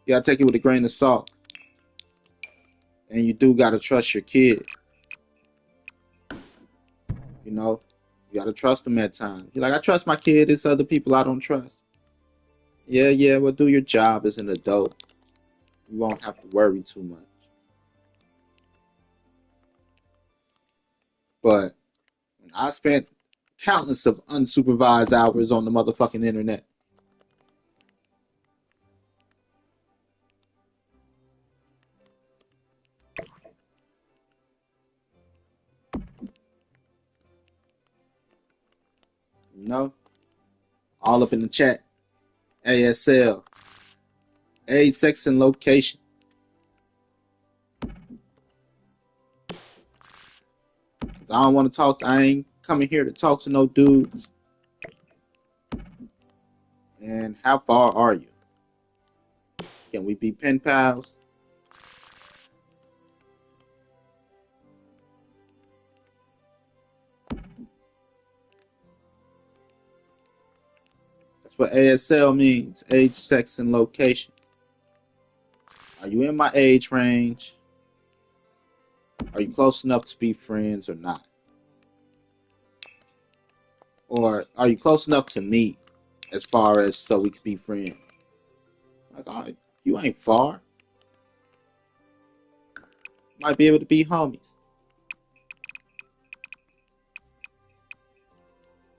You got to take it with a grain of salt. And you do got to trust your kid. You know? You got to trust them at times. You're like, I trust my kid. It's other people I don't trust. Yeah, well, do your job as an adult. You won't have to worry too much. But I spent countless of unsupervised hours on the motherfucking internet. You know? All up in the chat. ASL. Age, sex, and location. Cause I don't want to talk. I ain't coming here to talk to no dudes. And how far are you? Can we be pen pals? That's what ASL means. Age, sex, and location. Are you in my age range? Are you close enough to be friends or not? Or are you close enough to meet as far as so we could be friends? Like, oh, you ain't far. Might be able to be homies.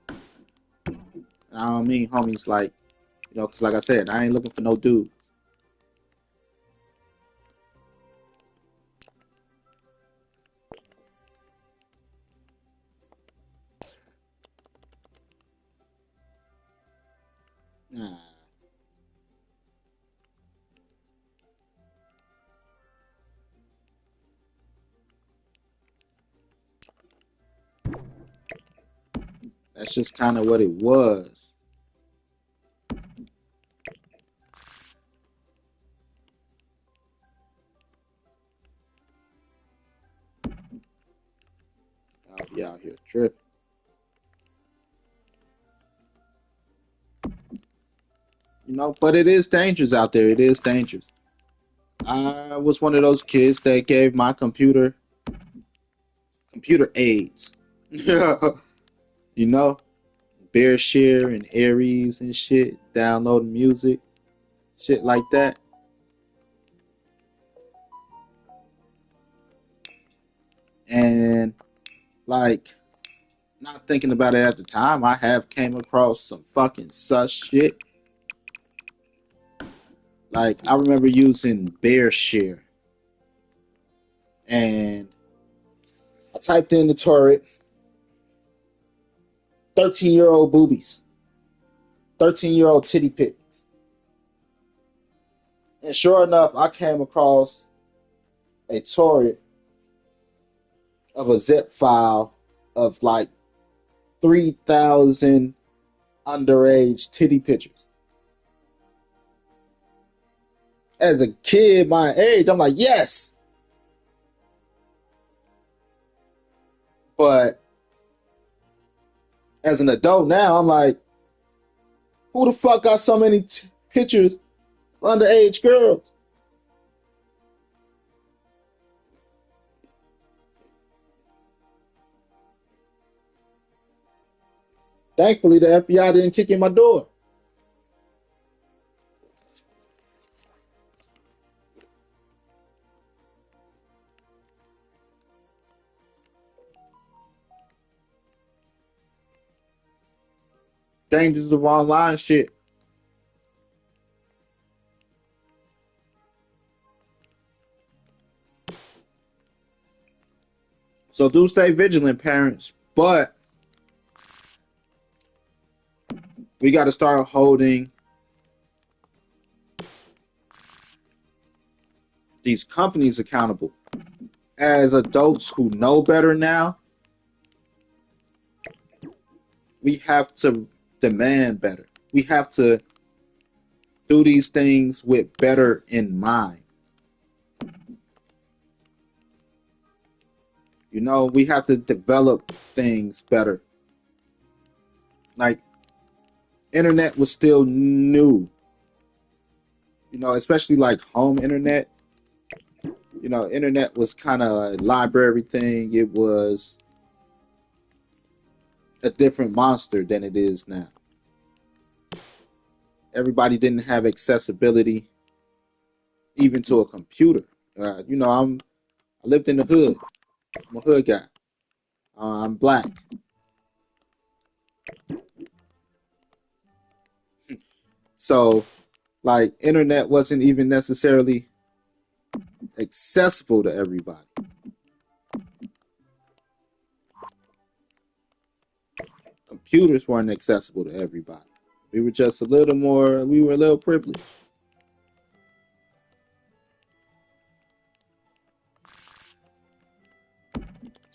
And I don't mean homies like, because like I said, I ain't looking for no dude. Nah. That's just kind of what it was. I'll be out here tripping. But it is dangerous out there. It is dangerous. I was one of those kids that gave my computer aids. you know, Bearshare and Aries and shit, downloading music, shit like that. And like, not thinking about it at the time, I have came across some fucking sus shit. Like, I remember using Bearshare, and I typed in the turret, 13-year-old boobies, 13-year-old titty pics. And sure enough, I came across a torrent of a zip file of like 3,000 underage titty pictures. As a kid my age, I'm like, yes. But as an adult now, I'm like, who the fuck got so many pictures of underage girls? Thankfully, the FBI didn't kick in my door. Dangers of online shit. So do stay vigilant, parents. But we got to start holding these companies accountable. As adults who know better now, we have to demand better. We have to do these things with better in mind. We have to develop things better. Like, internet was still new, especially like home internet. Internet was kind of a library thing. It was a different monster than it is now. Everybody didn't have accessibility even to a computer. I lived in the hood. I'm a hood guy. I'm black. So, like, internet wasn't even necessarily accessible to everybody. Computers weren't accessible to everybody. We were a little privileged.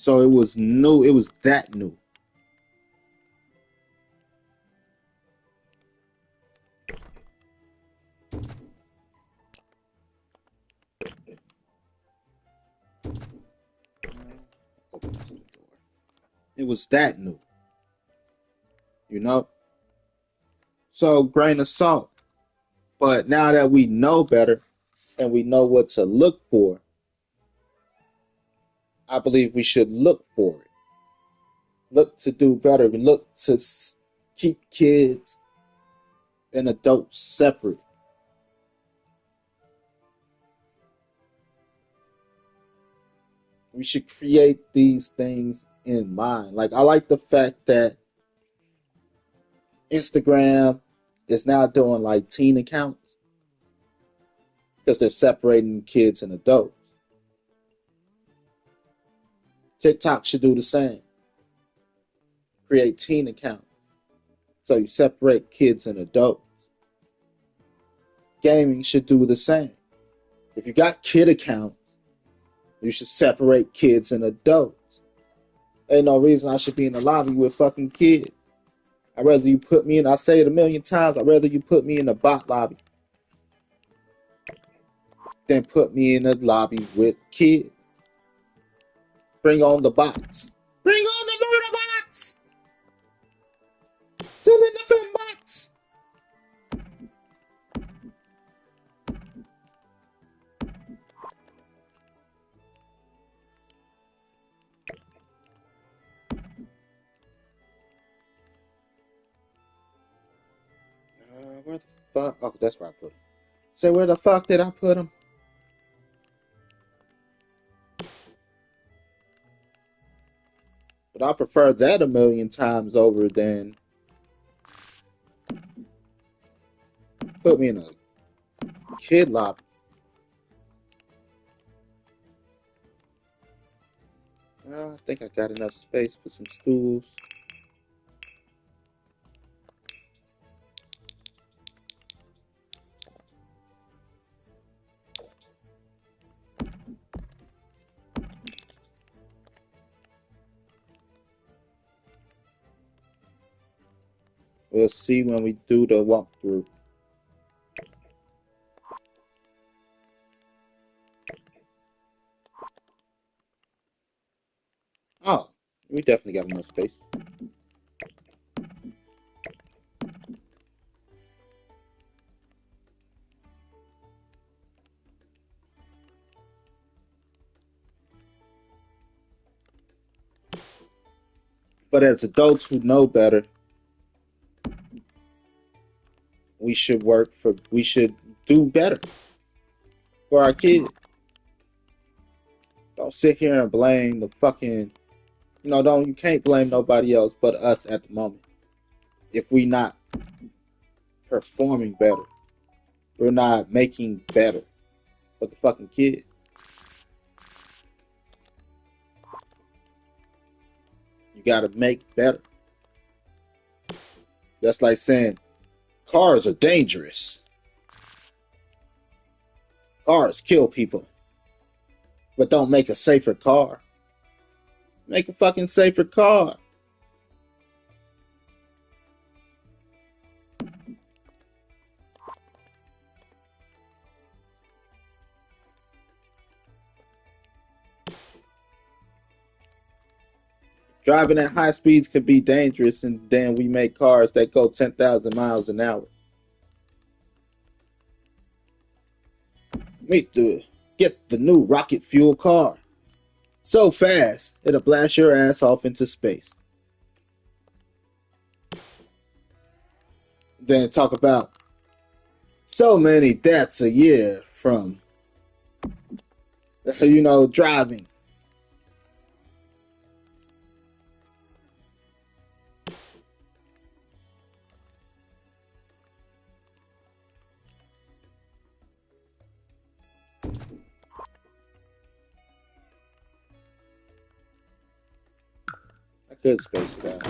So it was new. It was that new. Open to the door. It was that new. You know? So grain of salt. But now that we know better and we know what to look for, I believe we should look for it. Look to do better. We look to keep kids and adults separate. We should create these things in mind. Like, I like the fact that Instagram is now doing like teen accounts because they're separating kids and adults. TikTok should do the same. Create teen accounts so you separate kids and adults. Gaming should do the same. If you got kid accounts, you should separate kids and adults. Ain't no reason I should be in the lobby with fucking kids. I'd rather you put me in, I say it a million times, I'd rather you put me in a bot lobby than put me in a lobby with kids. Bring on the bots. Bring on the murder bots! Silly different bots! Where the fuck? Oh, that's where I put them. Say, where the fuck did I put them? But I prefer that a million times over than put me in a kid lobby. I think I got enough space for some stools. We'll see when we do the walkthrough. Oh, we definitely got enough space. But as adults who know better, we should do better for our kids. Don't sit here and blame the fucking, you can't blame nobody else but us at the moment. If we not performing better, we're not making better for the fucking kids. You gotta make better. That's like saying cars are dangerous. Cars kill people. But don't make a safer car. Make a fucking safer car. Driving at high speeds could be dangerous, and then we make cars that go 10,000 miles an hour. Get the new rocket fuel car. So fast, it'll blast your ass off into space. Then talk about so many deaths a year from, driving. I could space it out.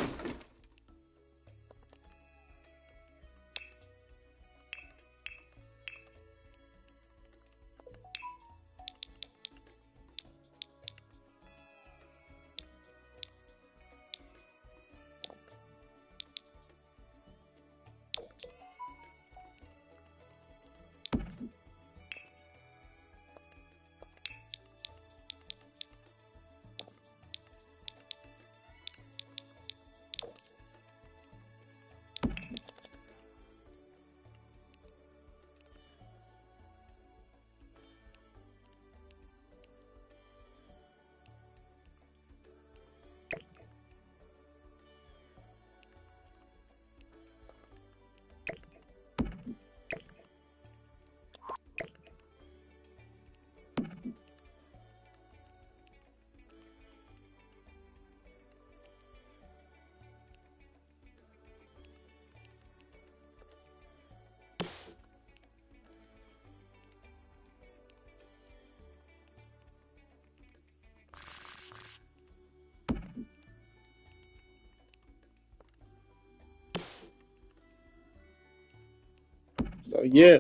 Yeah,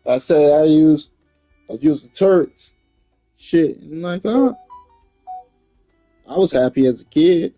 I said I was using turrets. Shit, I'm like, oh, I was happy as a kid.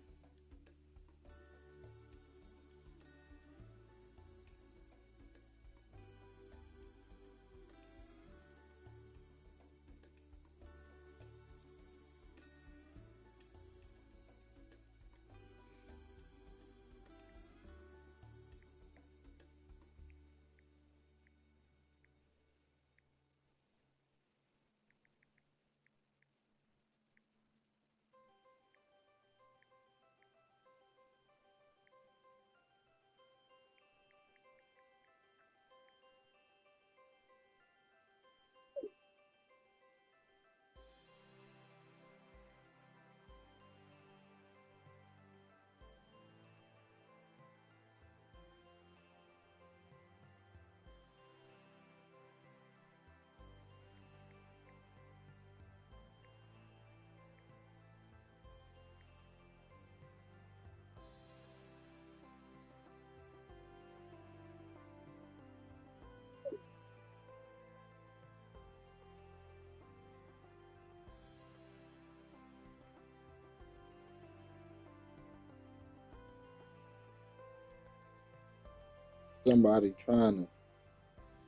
Somebody trying to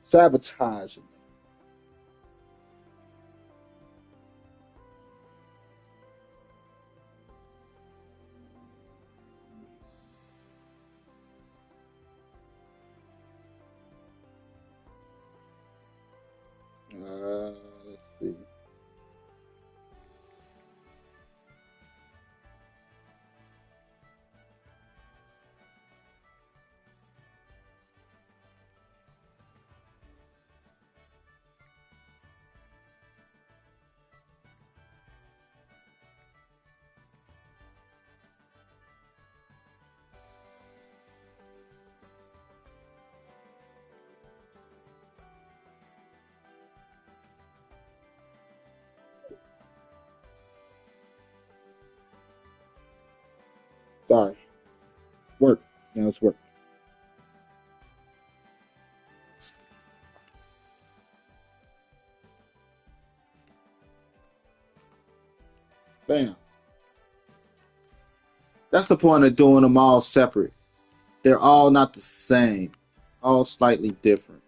sabotage me. Let's see. Sorry. Work. Now it's work. Bam. That's the point of doing them all separate. They're all not the same, all slightly different.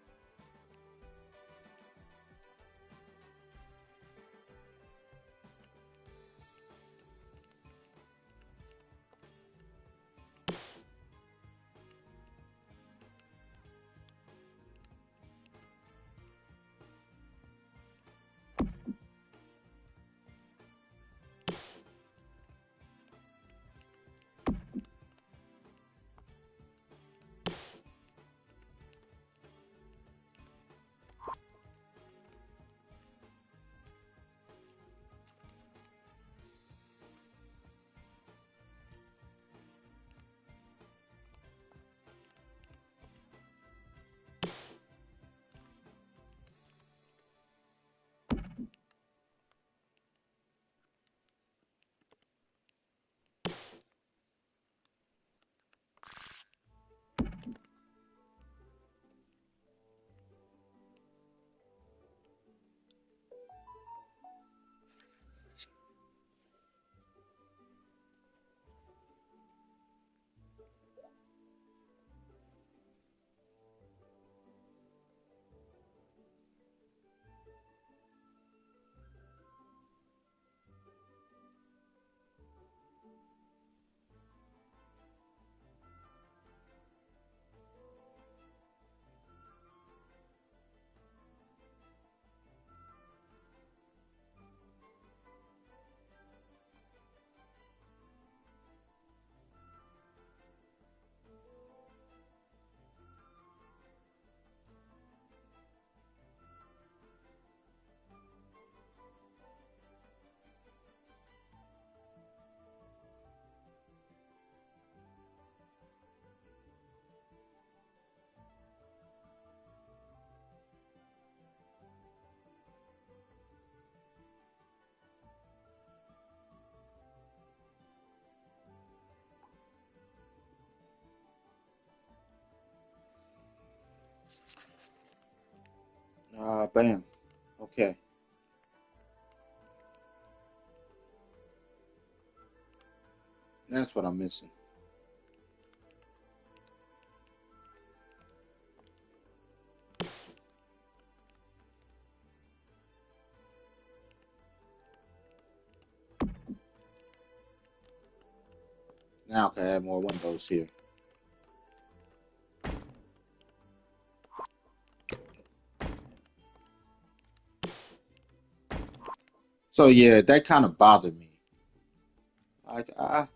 Bam. Okay. That's what I'm missing. Now I can add more windows here. So yeah, that kind of bothered me. I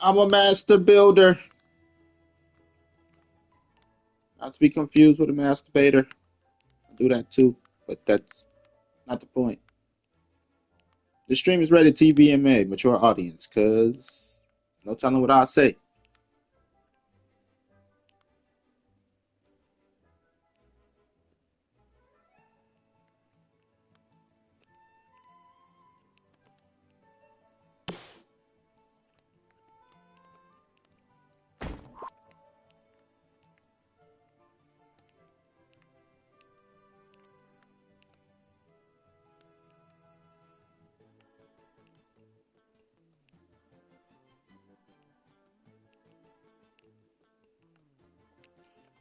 I'm a master builder. Not to be confused with a masturbator. I do that too, but that's not the point. The stream is rated TVMA, mature audience, cause no telling what I say.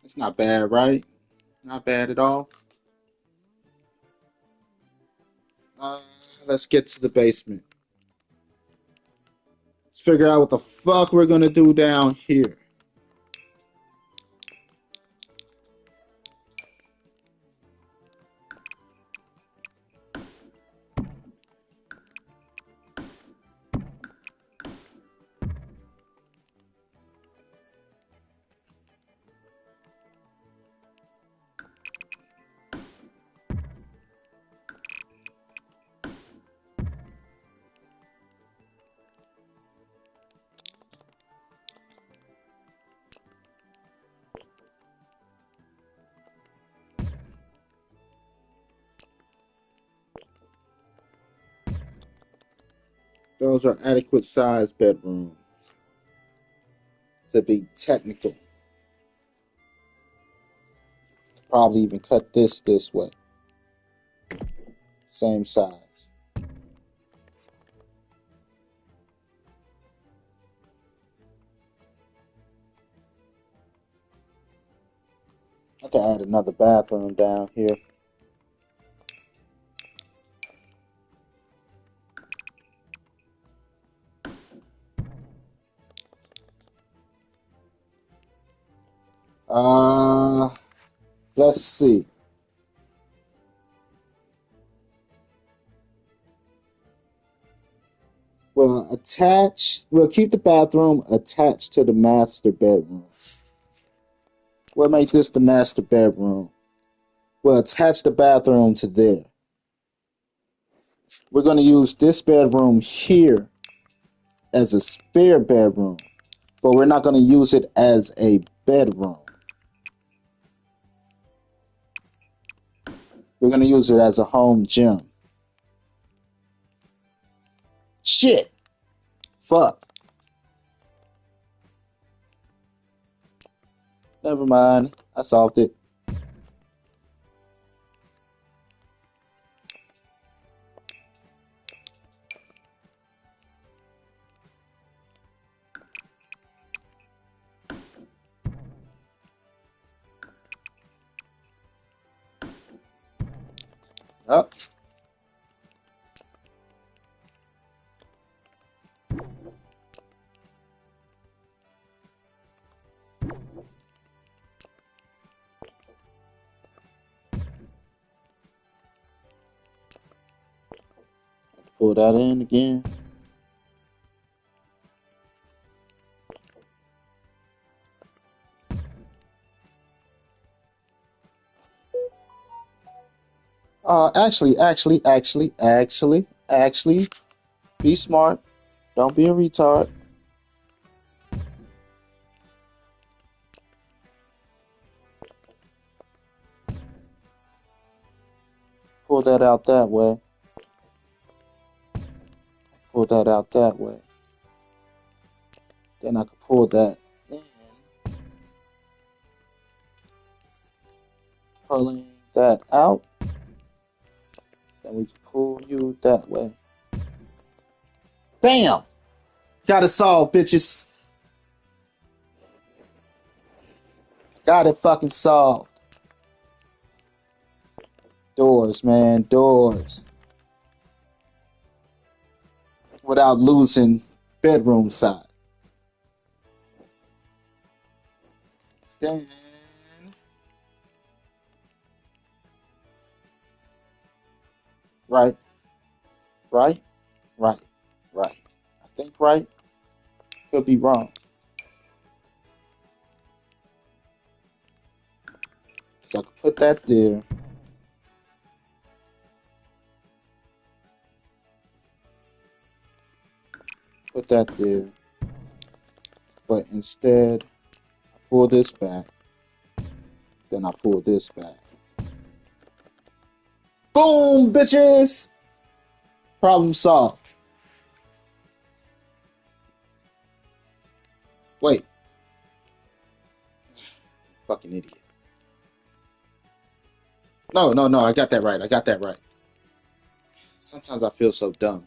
It's not bad, right? Not bad at all. Uh, let's get to the basement. Let's figure out what the fuck we're gonna do down here. Those are adequate sized bedrooms to be technical. Probably even cut this way. Same size. I could add another bathroom down here. Uh, let's see. We'll keep the bathroom attached to the master bedroom. We'll make this the master bedroom. We'll attach the bathroom to there. We're going to use this bedroom here as a spare bedroom, but we're not going to use it as a bedroom. We're going to use it as a home gym. Shit. Fuck. Never mind. I solved it. Up. Pull that in again. Actually, be smart. Don't be a retard. Pull that out that way. Pull that out that way. Then I can pull that in. Pulling that out. Then we can pull you that way. Bam! Got it solved, bitches. Got it fucking solved. Doors, man, doors. Without losing bedroom size. Then right. I think right. Could be wrong. So I can put that there. Put that there. But instead, I pull this back. Then I pull this back. Boom, bitches! Problem solved. Wait. Fucking idiot. No, I got that right. Sometimes I feel so dumb.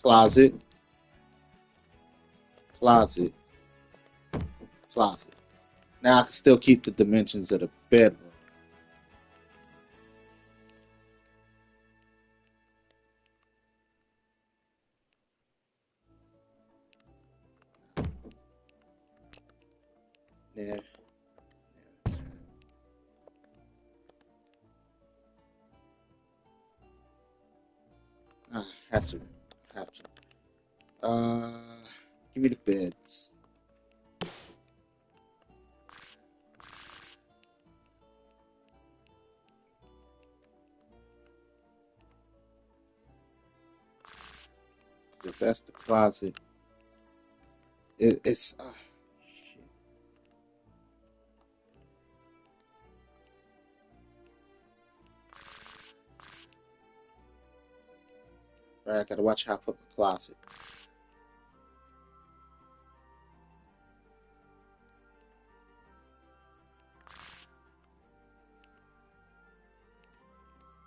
Closet. Now I can still keep the dimensions of the bedroom. Yeah. Have to. Give me the beds. If that's the closet, it's. Shit. Right, I gotta watch how I put my closet.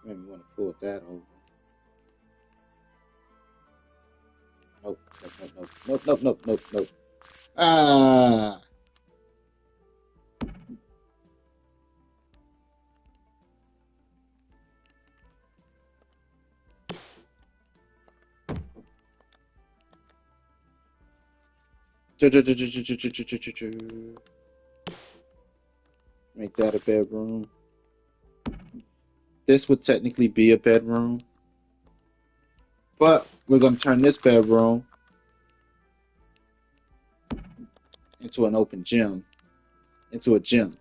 Maybe want to pull that over. Nope. Ah. Make that a bedroom. This would technically be a bedroom, but we're going to turn this bedroom into an open gym, into a gym.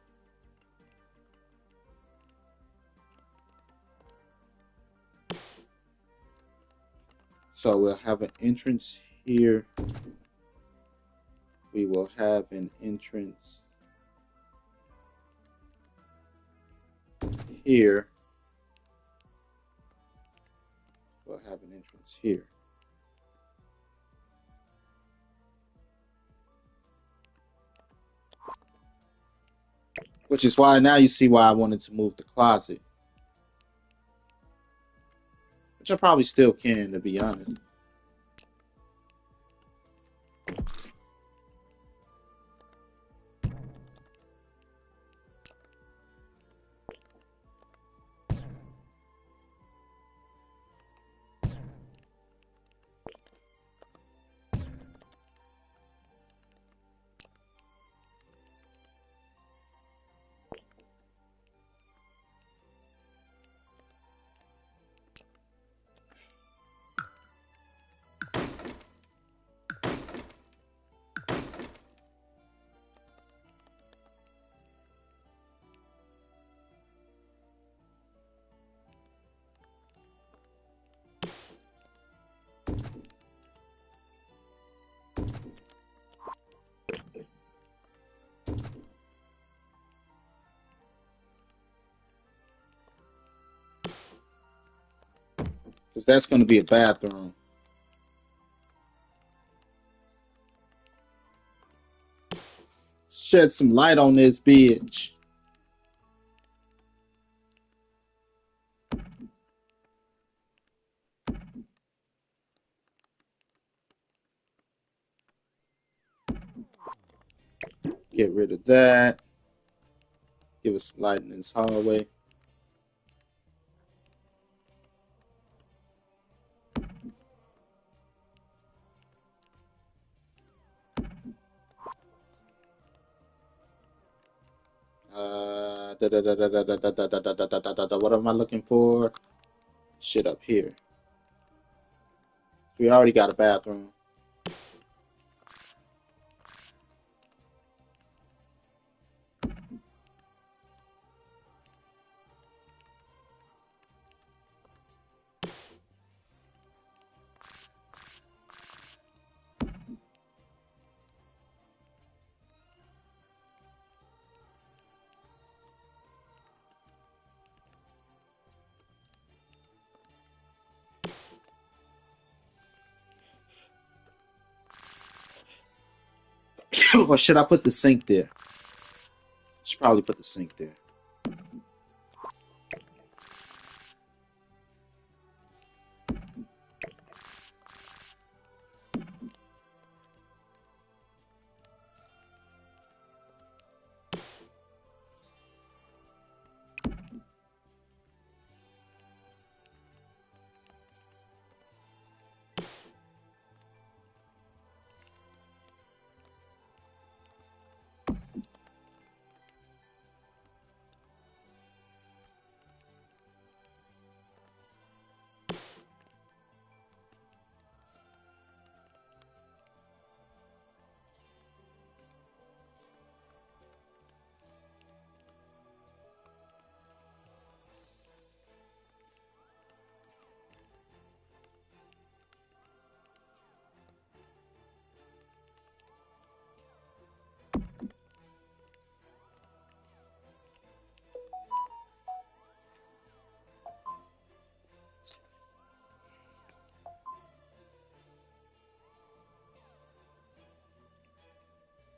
So we'll have an entrance here. We will have an entrance here. We'll have an entrance here. Which is why now you see why I wanted to move the closet. Which I probably still can, to be honest. Because that's going to be a bathroom. Shed some light on this bitch. Get rid of that. Give us light in this hallway. What am I looking for? Shit up here. We already got a bathroom. Or should I put the sink there? Should probably put the sink there.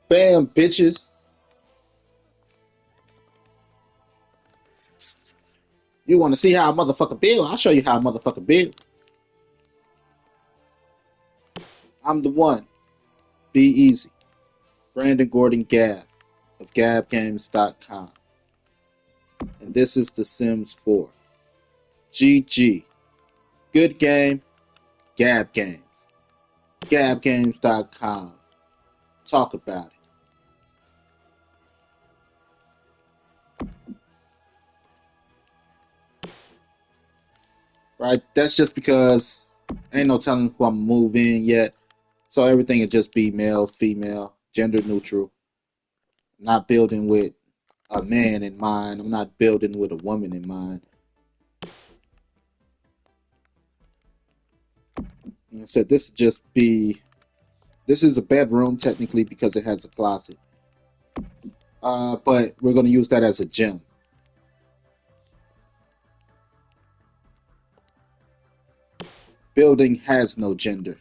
Bam, bitches. You want to see how a motherfucker build? I'll show you how a motherfucker build. I'm the one. Be easy. Brandon Gordon Gab of GabGames.com. And this is The Sims 4. GG. Good game. Gab Games. GabGames.com. Talk about it. right? That's just because ain't no telling who I'm gonna move in yet. So everything will just be male, female, gender neutral. Not building with a man in mind. I'm not building with a woman in mind. And I said this is a bedroom technically because it has a closet. But we're gonna use that as a gym. Building has no gender.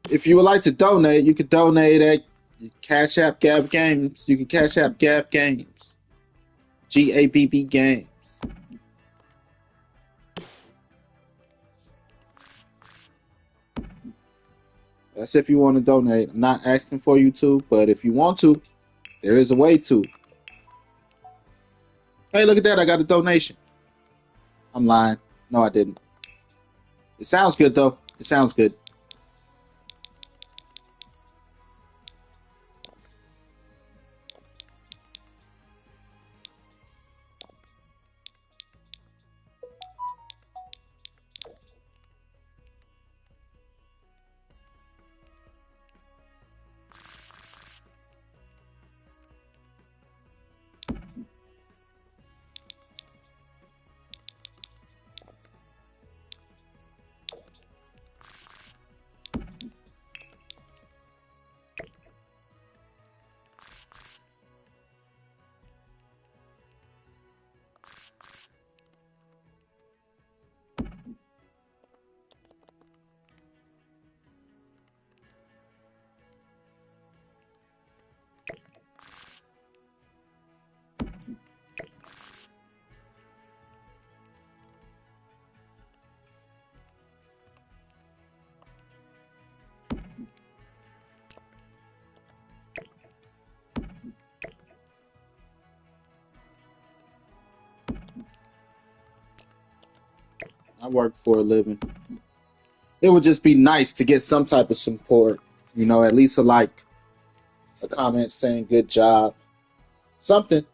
If you would like to donate, you can donate at Cash App Gab Games. You can Cash App Gab Games. GABB Games. That's if you want to donate. I'm not asking for you to, but if you want to, there is a way to. Hey, look at that. I got a donation. I'm lying. No, I didn't. It sounds good, though. It sounds good. I work for a living. It would just be nice to get some type of support. At least a like, a comment saying good job. Something.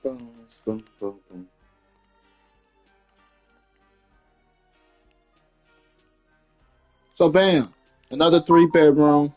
Boom, boom, boom, boom. So, bam. Another 3 bedroom.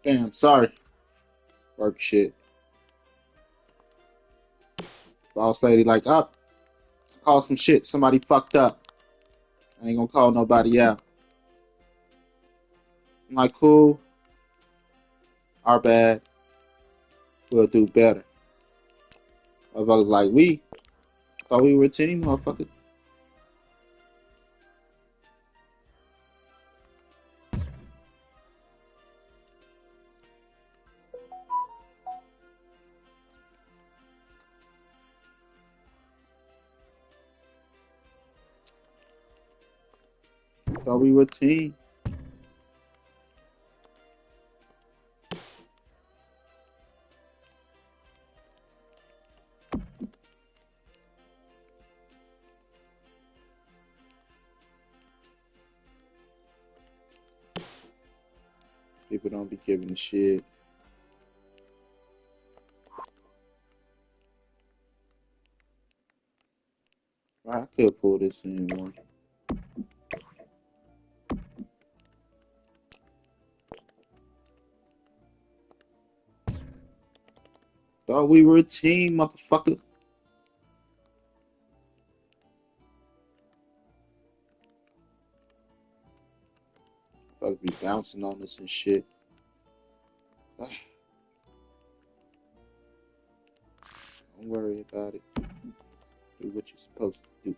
Damn, sorry. Work shit. Boss lady like, up. Call some shit. Somebody fucked up. I ain't gonna call nobody out. I'm like, cool. Our bad. We'll do better. Motherfuckers like, we thought we were a team, motherfucker. Thought we were a team. People don't be giving a shit. I could pull this in one. Thought we were a team, motherfucker. Fuck be bouncing on us and shit. Don't worry about it. Do what you're supposed to do.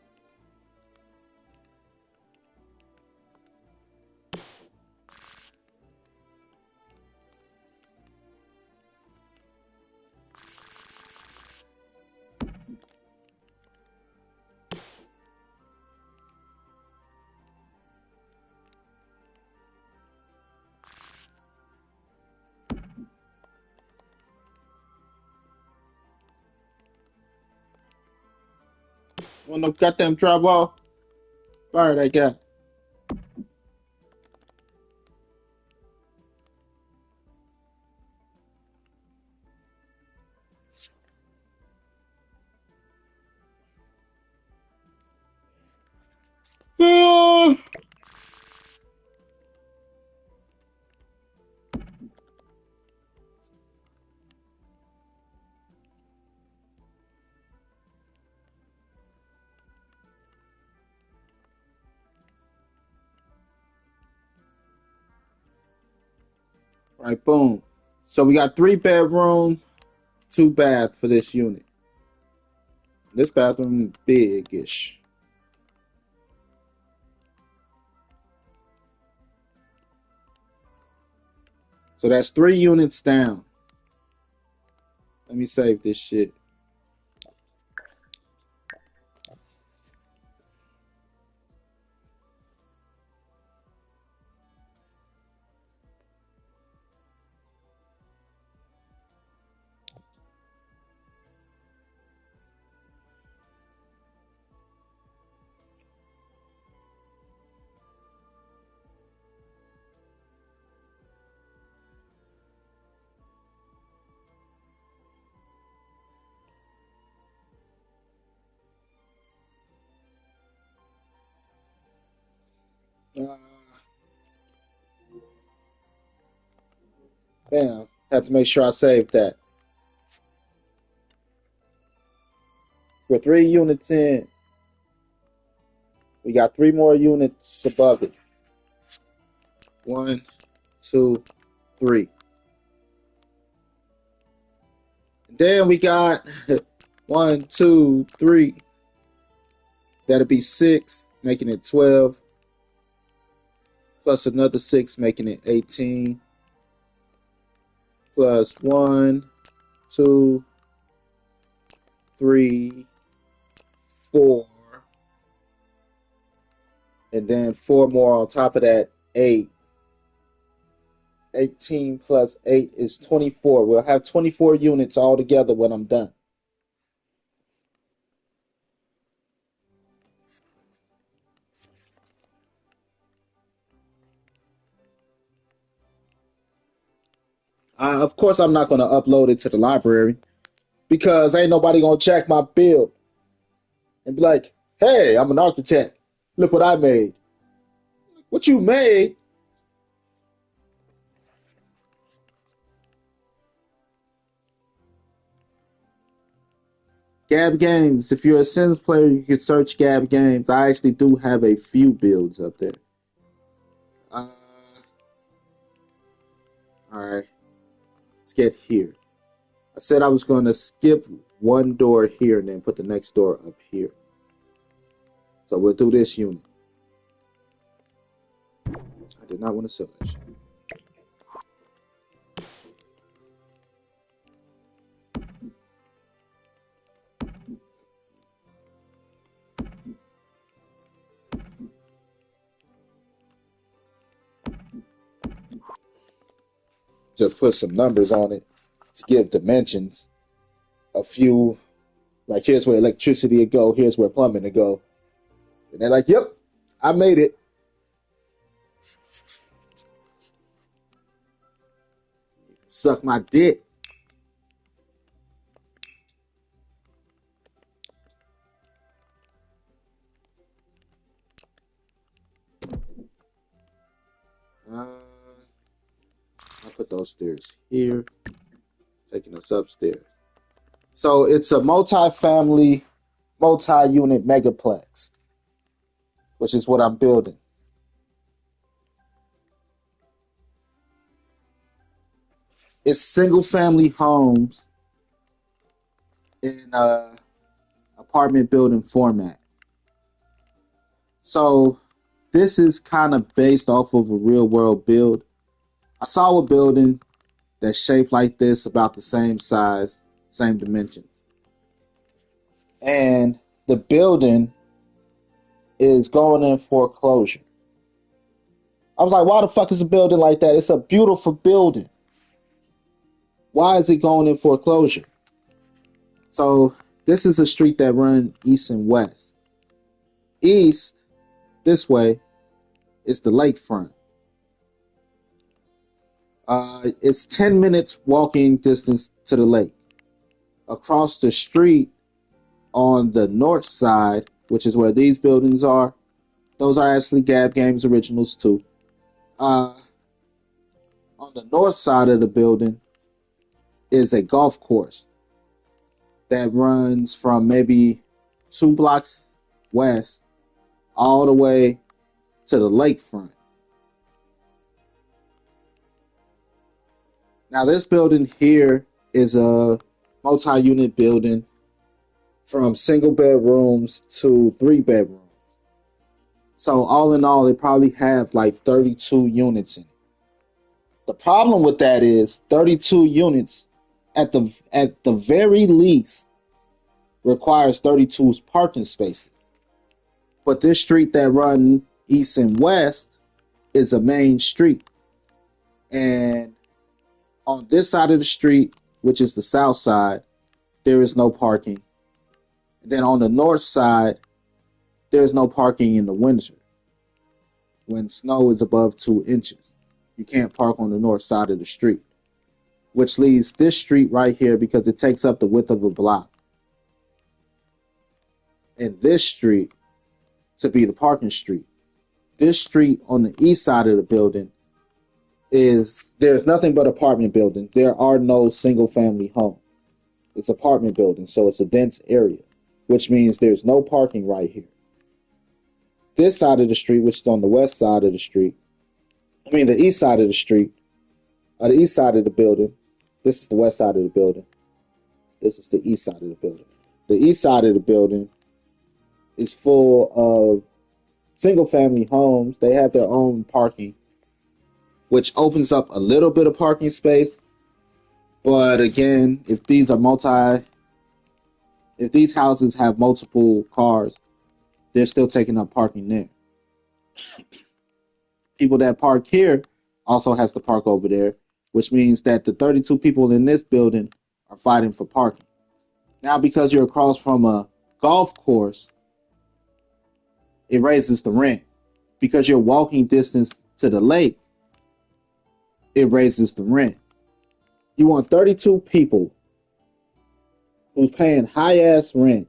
Want no goddamn drywall? Fire that guy. Right, boom. So we got 3 bedroom, 2 bath for this unit. This bathroom big-ish. So that's 3 units down. Let me save this shit. Uh, Bam. Have to make sure I save that. We're 3 units in. We got 3 more units above it. 1, 2, 3. And then we got 1, 2, 3. That'll be 6, making it 12. Plus another 6, making it 18. Plus 1, 2, 3, 4. And then 4 more on top of that, 8. 18 plus 8 is 24. We'll have 24 units all together when I'm done. Of course, I'm not going to upload it to the library because ain't nobody going to check my build and be like, hey, I'm an architect. Look what I made. What you made? Gab Games. If you're a Sims player, you can search Gab Games. I actually do have a few builds up there. All right, let's get here. I said I was going to skip one door here and then put the next door up here. So we'll do this unit. I did not want to sell that shit. Just put some numbers on it to give dimensions. A few, like here's where electricity would go, here's where plumbing would go. And they're like, yep, I made it. Suck my dick. I'll put those stairs here, taking us upstairs. So it's a multi-family, multi-unit megaplex, which is what I'm building. It's single-family homes in apartment building format. So this is kind of based off of a real-world build. I saw a building that's shaped like this, about the same size, same dimensions. And the building is going in foreclosure. I was like, why the fuck is a building like that? It's a beautiful building. Why is it going in foreclosure? So this is a street that runs east and west. East, this way, is the lakefront. It's 10 minutes walking distance to the lake. Across the street on the north side, which is where these buildings are, those are actually Gab Games originals too. On the north side of the building is a golf course that runs from maybe 2 blocks west all the way to the lakefront. Now this building here is a multi-unit building from single bedrooms to 3 bedrooms. So all in all, it probably have like 32 units in it. The problem with that is 32 units at the very least requires 32 parking spaces. But this street that runs east and west is a main street. And on this side of the street, which is the south side, there is no parking. And then on the north side, there's no parking in the winter when snow is above 2 inches. You can't park on the north side of the street, which leaves this street right here because it takes up the width of a block. And this street to be the parking street. This street on the east side of the building there's nothing but apartment building. There are no single family homes. It's apartment building, so it's a dense area, which means there's no parking right here. This side of the street, which is on the west side of the street, the east side of the street, the east side of the building. This is the west side of the building. This is the east side of the building. The east side of the building is full of single family homes. They have their own parking, which opens up a little bit of parking space. But again, if these houses have multiple cars, they're still taking up parking there. People that park here also has to park over there, which means that the 32 people in this building are fighting for parking. Now, because you're across from a golf course, it raises the rent. Because you're walking distance to the lake, it raises the rent. You want 32 people who's paying high-ass rent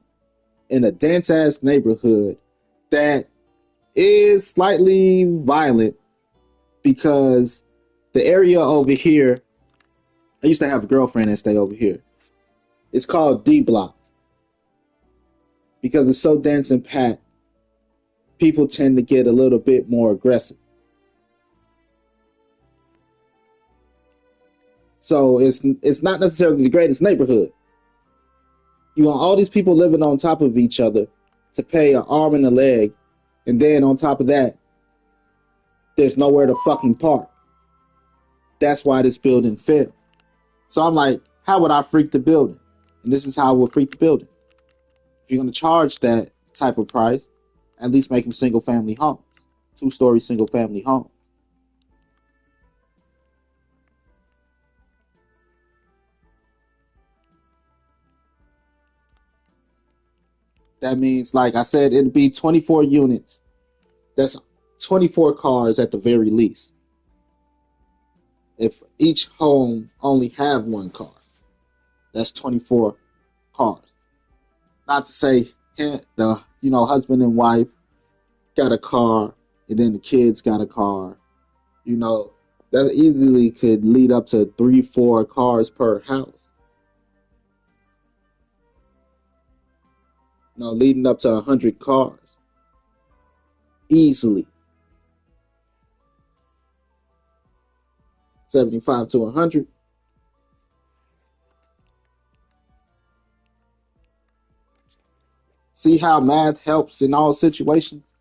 in a dense-ass neighborhood that is slightly violent because the area over here, I used to have a girlfriend that stayed over here. It's called D Block. because it's so dense and packed, people tend to get a little bit more aggressive. So it's not necessarily the greatest neighborhood. You want all these people living on top of each other to pay an arm and a leg, and then on top of that, there's nowhere to fucking park. That's why this building failed. So I'm like, how would I freak the building? And this is how I would freak the building. If you're going to charge that type of price, at least make them single family homes, 2-story single family homes. That means, like I said, it'd be 24 units. That's 24 cars at the very least. If each home only have one car, that's 24 cars. Not to say the husband and wife got a car, and then the kids got a car. That easily could lead up to 3-4 cars per house. Leading up to 100 cars easily. 75 to 100. See how math helps in all situations?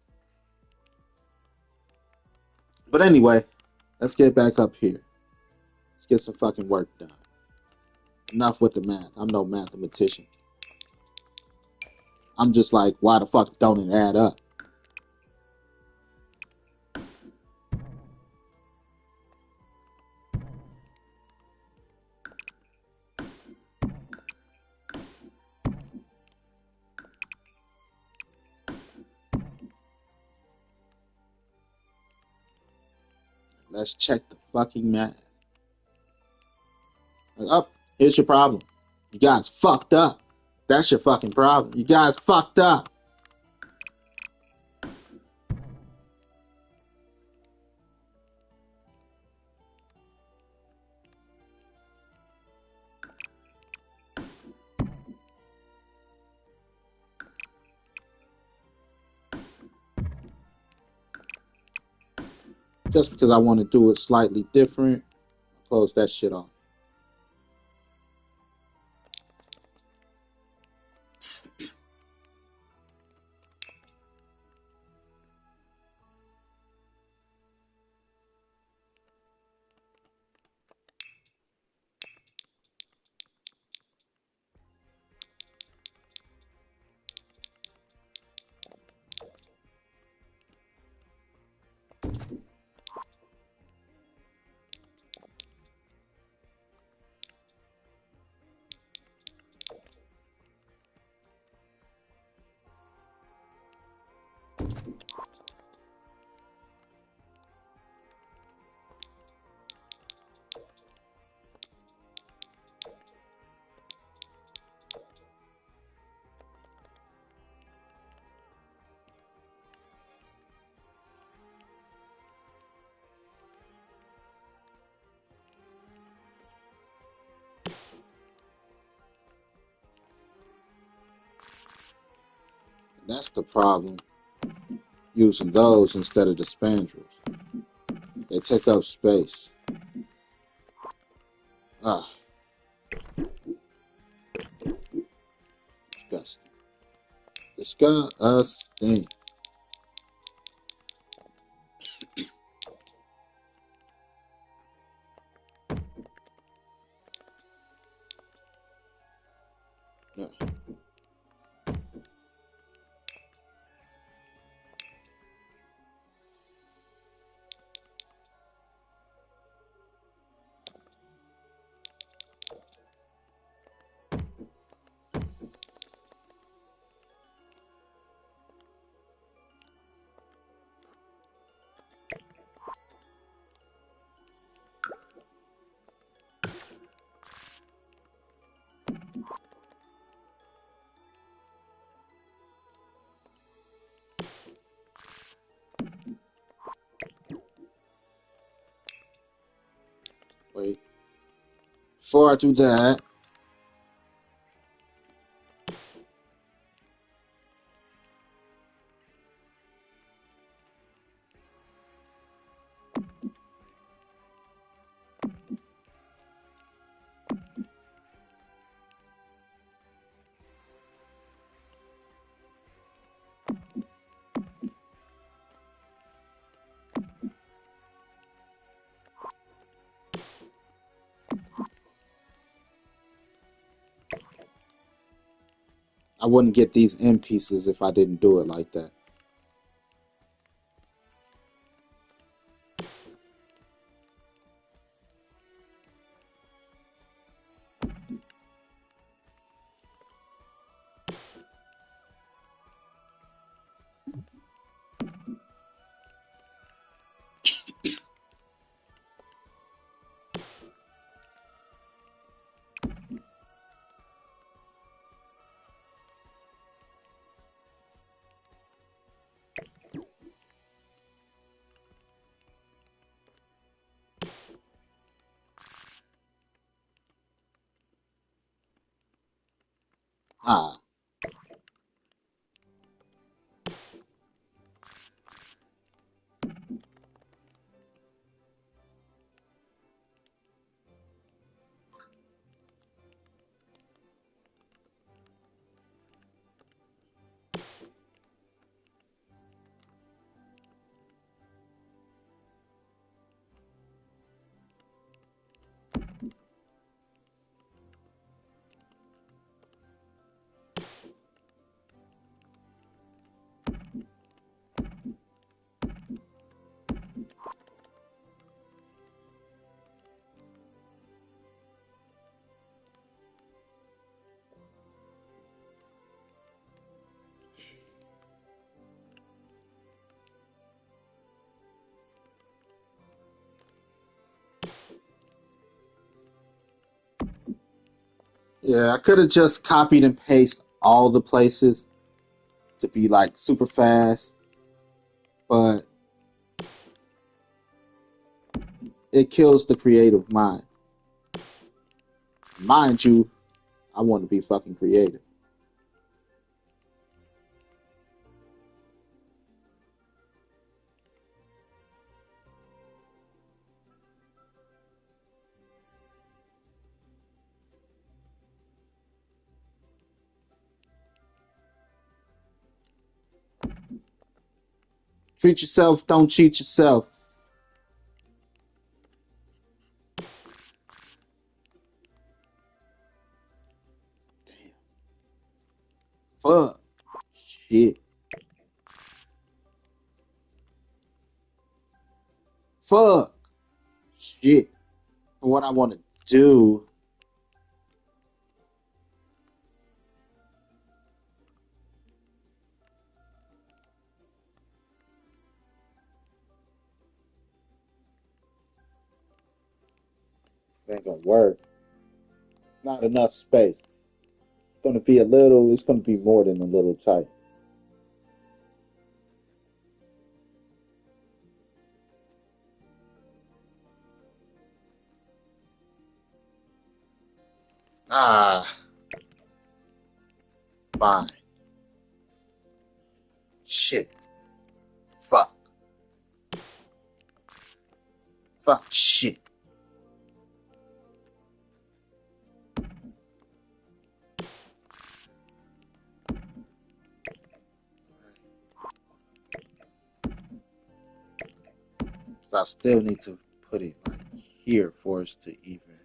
But anyway, let's get back up here. Let's get some fucking work done. Enough with the math. I'm no mathematician. I'm just like, why the fuck don't it add up? Let's check the fucking math. Up, here's your problem. You guys fucked up. That's your fucking problem. You guys fucked up. Just because I want to do it slightly different, close that shit off. That's the problem. Using those instead of the spandrels. They take up space. Ah. Disgusting. Disgusting. Yeah. Wait. Before I do that, I wouldn't get these end pieces if I didn't do it like that. Ah, yeah, I could have just copied and pasted all the places to be like super fast, but it kills the creative mind. Mind you, I want to be fucking creative. Treat yourself, don't cheat yourself. Fuck. Shit. Fuck. Shit. What I want to do. Ain't gonna work. Not enough space. It's gonna be a little. It's gonna be more than a little tight. Ah, fine. Shit. Fuck. Fuck. Shit. So I still need to put it like here for us to even.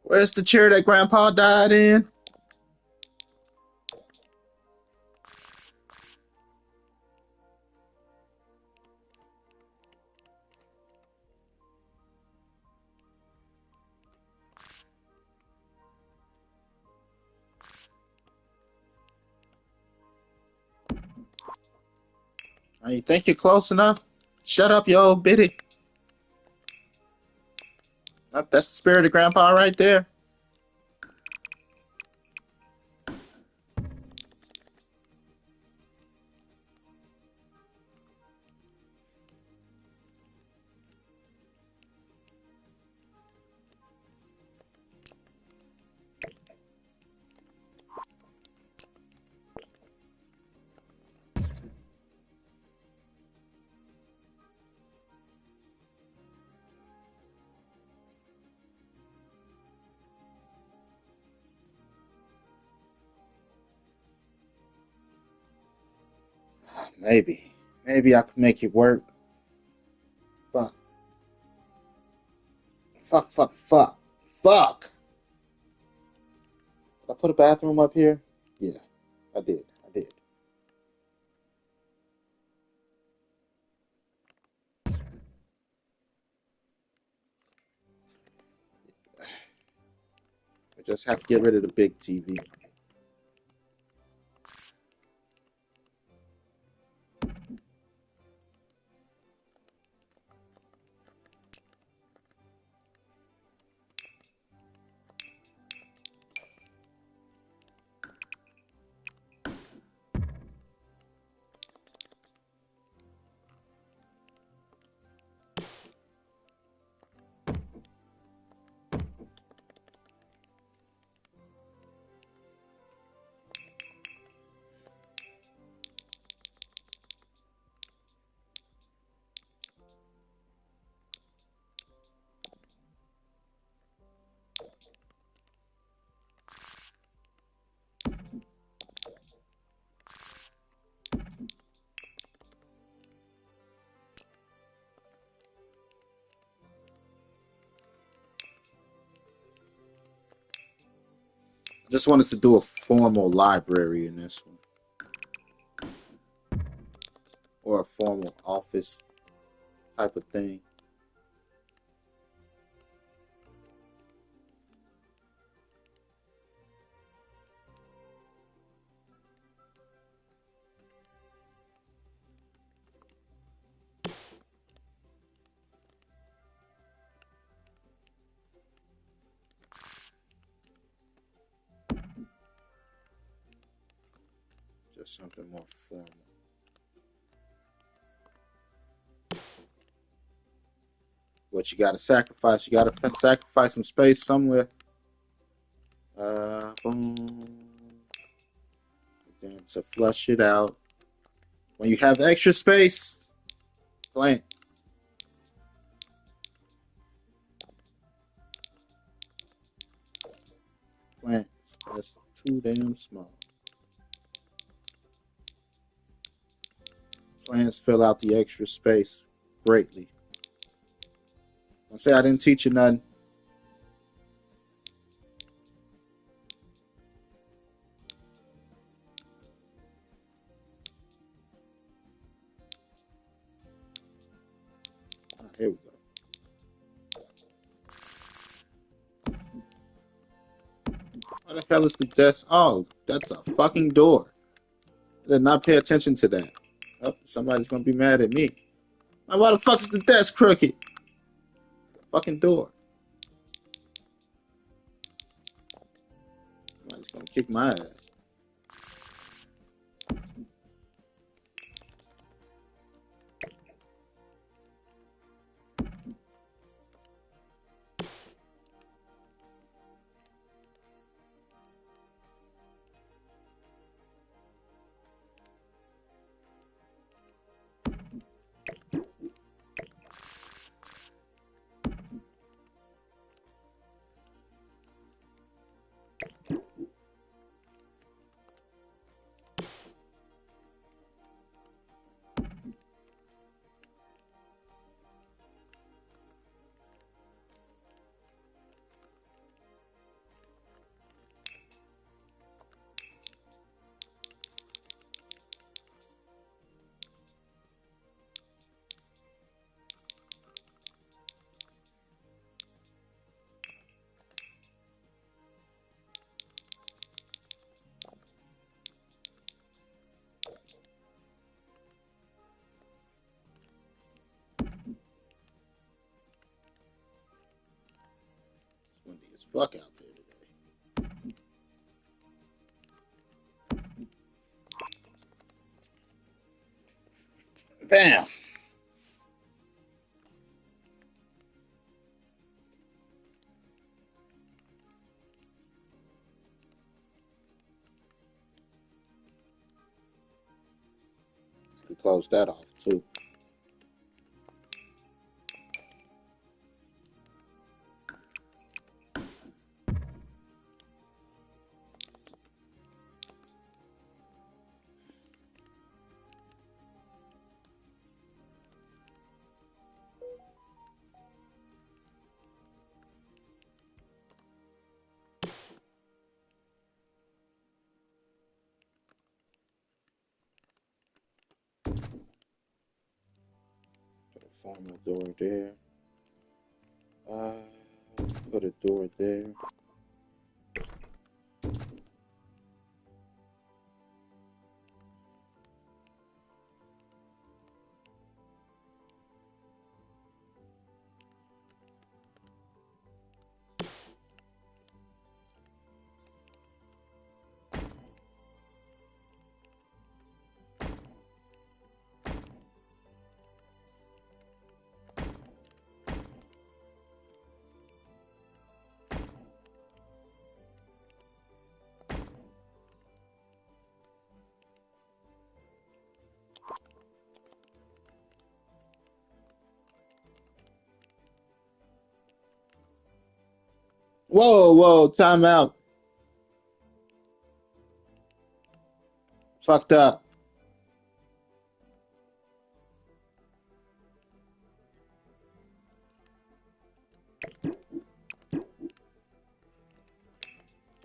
Where's the chair that Grandpa died in? You think you're close enough? Shut up, you old bitty. That's the spirit of Grandpa right there. Maybe. Maybe I could make it work. Fuck. Fuck, fuck, fuck. Fuck! Did I put a bathroom up here? Yeah, I did. I did. I just have to get rid of the big TV. I just wanted to do a formal library in this one. Or a formal office type of thing. Just something more formal. What you gotta sacrifice? You gotta sacrifice some space somewhere. Boom. Then to flush it out. When you have extra space, plant. Plants. That's too damn small. Plants fill out the extra space greatly. Don't say I didn't teach you nothing. Here we go. What the hell is the desk? Oh, that's a fucking door. I did not pay attention to that. Oh, somebody's gonna be mad at me. Why the fuck is the desk crooked? The fucking door. Somebody's gonna kick my ass. It's windy as fuck out there today. Bam! We close that off too. Form a door there. Put a door there. Whoa, time out. Fucked up. I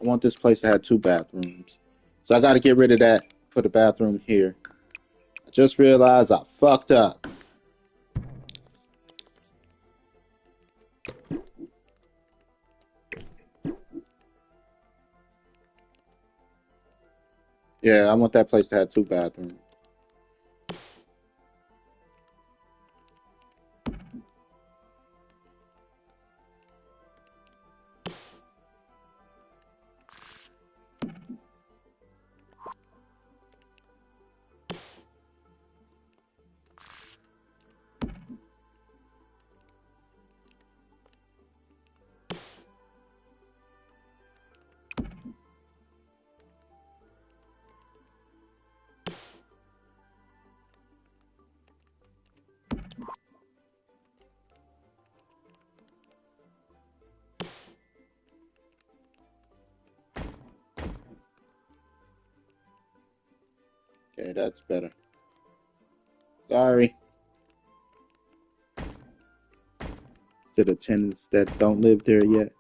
want this place to have 2 bathrooms. So I got to get rid of that. Put a bathroom here. I just realized I fucked up. Yeah, I want that place to have 2 bathrooms. Okay, that's better. Sorry to the tenants that don't live there yet.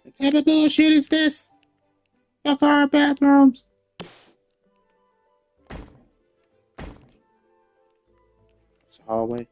What type of bullshit is this? Fuck our bathrooms. It's a hallway.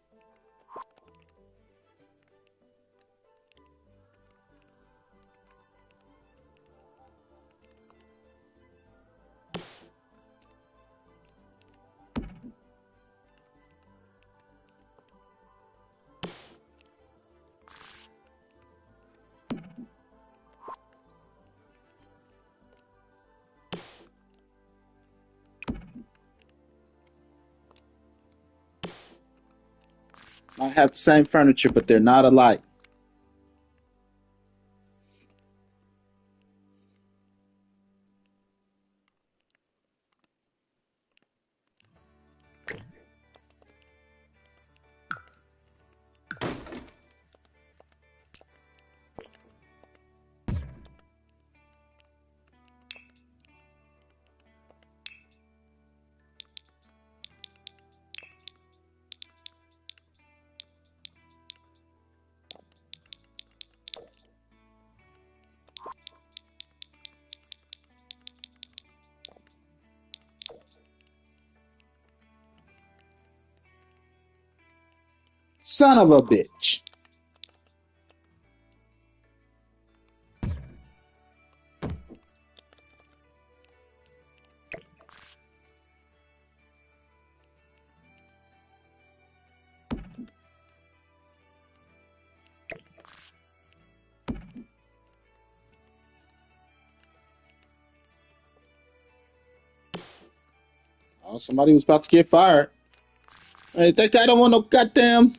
I have the same furniture, but they're not alike. Son of a bitch. Oh, somebody was about to get fired. Hey, that guy don't want no goddamn.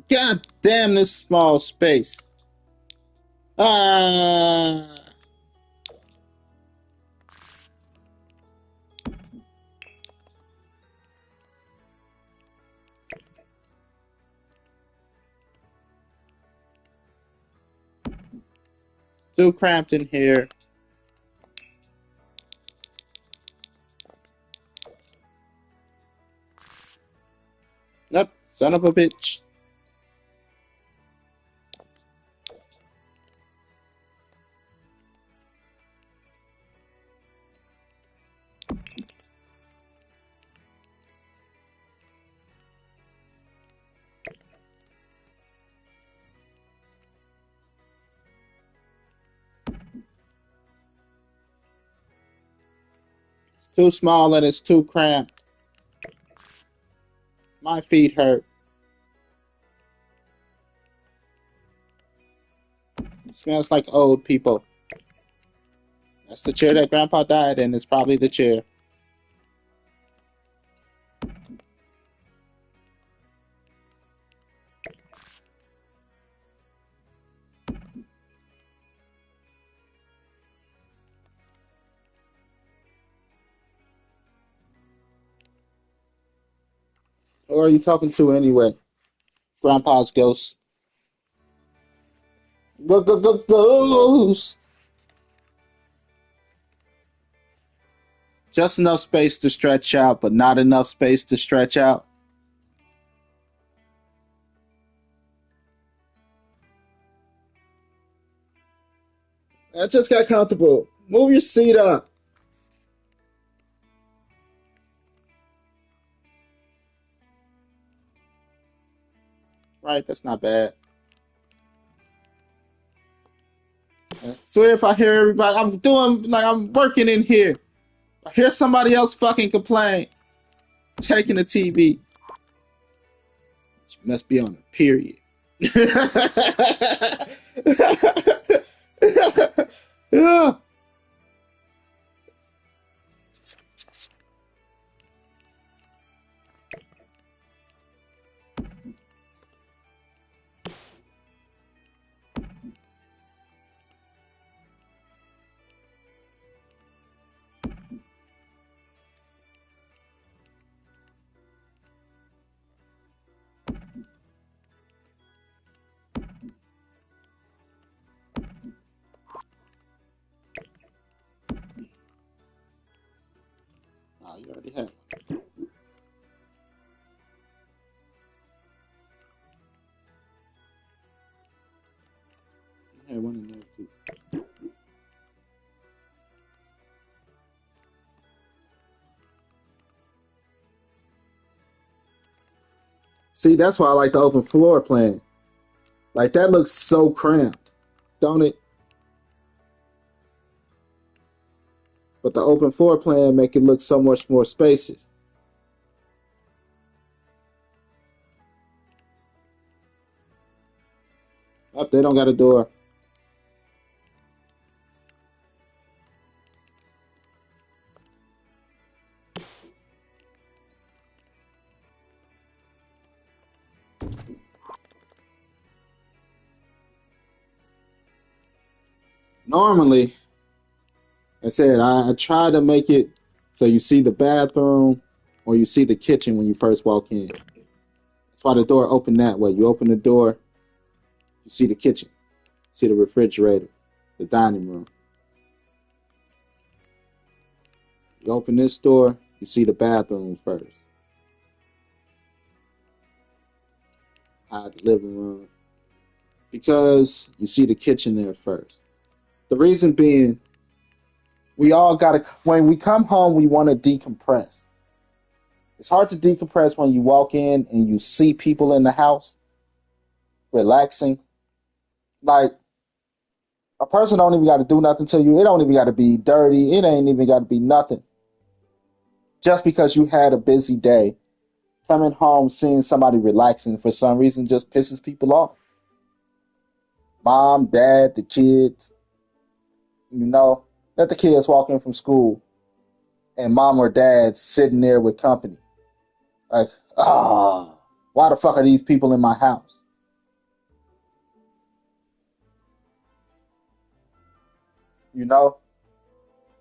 God damn this small space. Ah. Too cramped in here. Nope, son of a bitch. It's too small and it's too cramped. My feet hurt. It smells like old people. That's the chair that Grandpa died in. It's probably the chair. Who are you talking to anyway? Grandpa's ghost. Ghost. Just enough space to stretch out, but not enough space to stretch out. I just got comfortable. Move your seat up. Right, that's not bad. I swear if I hear everybody, I'm working in here. I hear somebody else fucking complain. Taking the TV. She must be on a period. Yeah. Oh, you already have. You had one in there too. See, that's why I like the open floor plan. Like that looks so cramped, don't it? But the open floor plan make it look so much more spacious. Up, they don't got a door. Normally, I said I try to make it so you see the bathroom or you see the kitchen when you first walk in. That's why the door open that way. You open the door, you see the kitchen, see the refrigerator, the dining room. You open this door, you see the bathroom first. The living room. Because you see the kitchen there first. The reason being, we all gotta, when we come home, we want to decompress. It's hard to decompress when you walk in and you see people in the house relaxing. Like, a person don't even got to do nothing to you. It don't even got to be dirty. It ain't even got to be nothing. Just because you had a busy day, coming home, seeing somebody relaxing for some reason just pisses people off. Mom, dad, the kids, let the kids walk in from school and mom or dad sitting there with company. Like, why the fuck are these people in my house?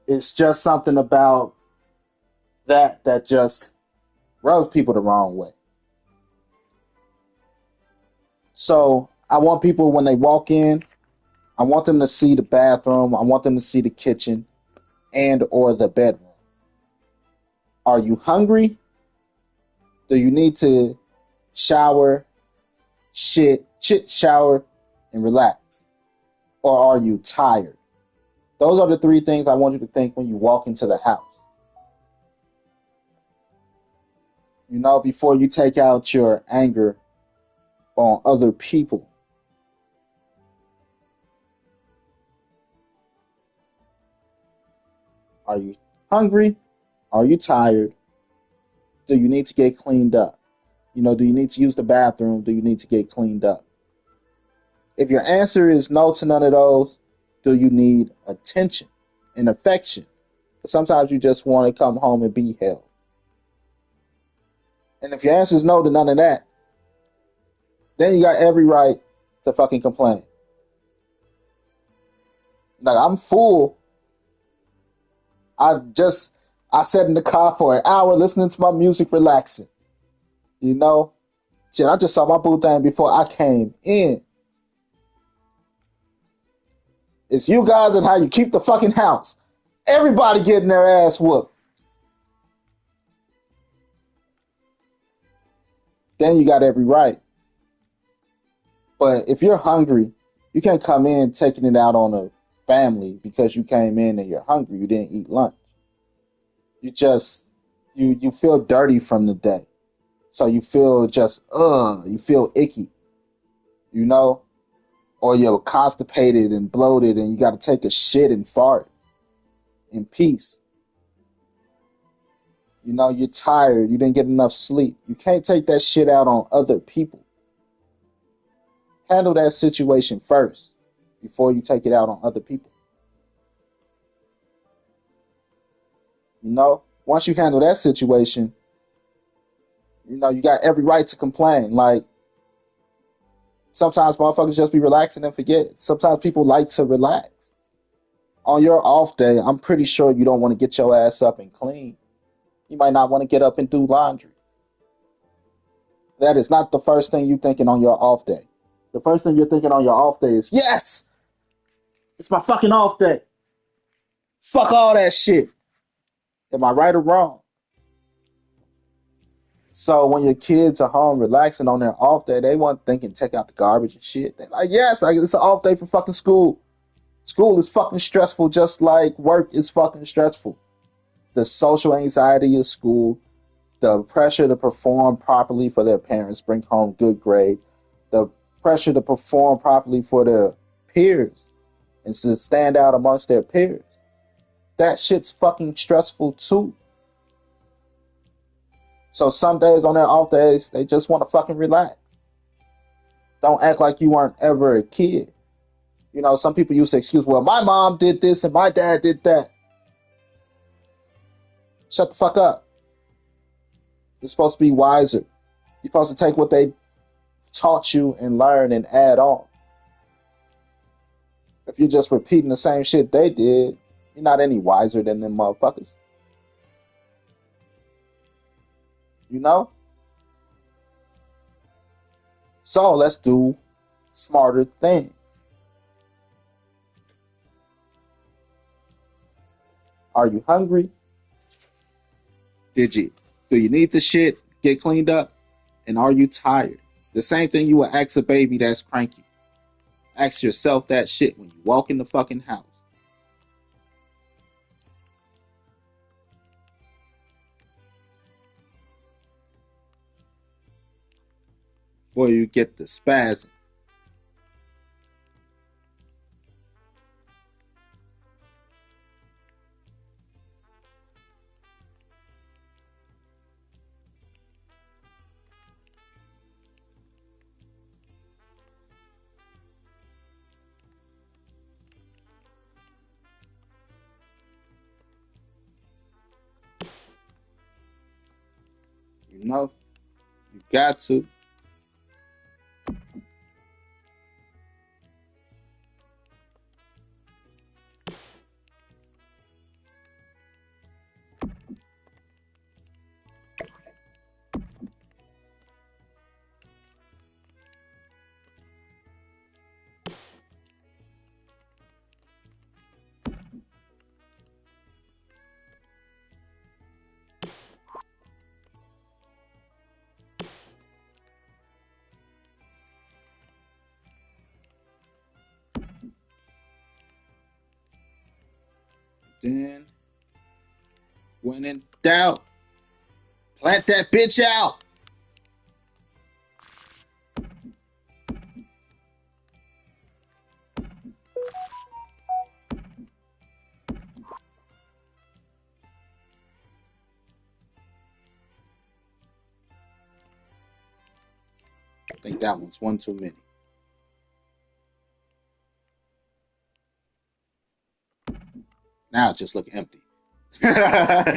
It's just something about that just rubs people the wrong way. So I want people when they walk in I want them to see the bathroom. I want them to see the kitchen and or the bedroom. Are you hungry? Do you need to shower, shower, and relax? Or are you tired? Those are the three things I want you to think when you walk into the house. You know, before you take out your anger on other people. Are you hungry? Are you tired? Do you need to get cleaned up? You know, do you need to use the bathroom? Do you need to get cleaned up? If your answer is no to none of those, do you need attention and affection? Sometimes you just want to come home and be held. And if your answer is no to none of that, then you got every right to fucking complain. Like, I'm full. I sat in the car for an hour listening to my music, relaxing. You know? Shit, I just saw my boo thing before I came in. It's you guys and how you keep the fucking house. Everybody getting their ass whooped. Then you got every right. But if you're hungry, you can't come in taking it out on a family because you came in and you're hungry. You didn't eat lunch. You feel dirty from the day. So you feel you feel icky, you know? Or you're constipated and bloated and you got to take a shit and fart in peace. You know, you're tired. You didn't get enough sleep. You can't take that shit out on other people. Handle that situation first before you take it out on other people. You know, once you handle that situation, you know, you got every right to complain. Like, sometimes motherfuckers just be relaxing and forget. Sometimes people like to relax. On your off day, I'm pretty sure you don't want to get your ass up and clean. You might not want to get up and do laundry. That is not the first thing you're thinking on your off day. The first thing you're thinking on your off day is, yes, it's my fucking off day. Fuck all that shit. Am I right or wrong? So when your kids are home relaxing on their off day, they want thinking take out the garbage and shit. They're like, yes, it's an off day for fucking school. School is fucking stressful just like work is fucking stressful. The social anxiety of school, the pressure to perform properly for their parents, bring home good grade, the pressure to perform properly for their peers and to stand out amongst their peers. That shit's fucking stressful too. So some days on their off days, they just want to fucking relax. Don't act like you weren't ever a kid. You know, some people use the excuse, well, my mom did this and my dad did that. Shut the fuck up. You're supposed to be wiser. You're supposed to take what they taught you and learn and add on. If you're just repeating the same shit they did, you're not any wiser than them motherfuckers. You know? So let's do smarter things. Are you hungry? Do you need the shit get cleaned up? And are you tired? The same thing you would ask a baby that's cranky. Ask yourself that shit when you walk in the fucking house. Before you get the spasm. You know? You got to. Then, when in doubt, plant that bitch out. I think that one's one too many. Now it just look empty. uh,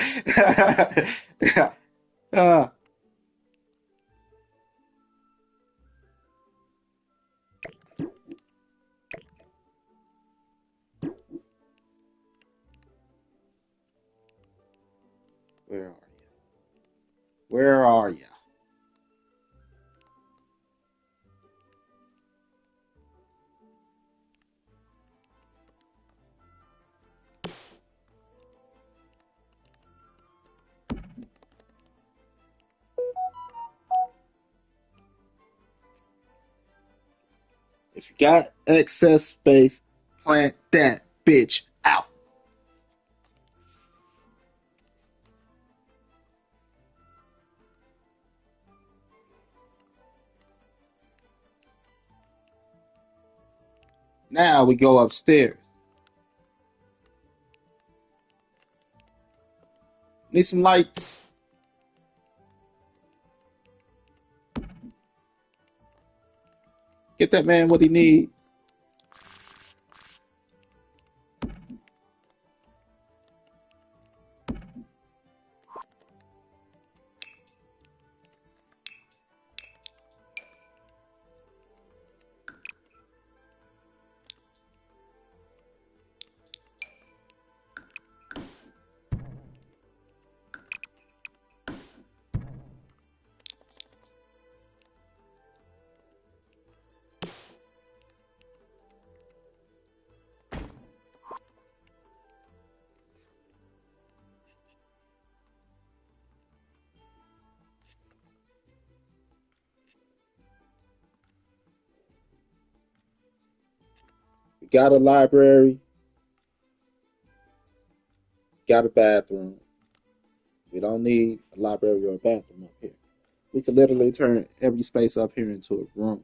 where are you? Where are you? If you got excess space, plant that bitch out. Now we go upstairs. Need some lights. Get that man what he needs. We got a library. Got a bathroom. We don't need a library or a bathroom up here. We could literally turn every space up here into a room.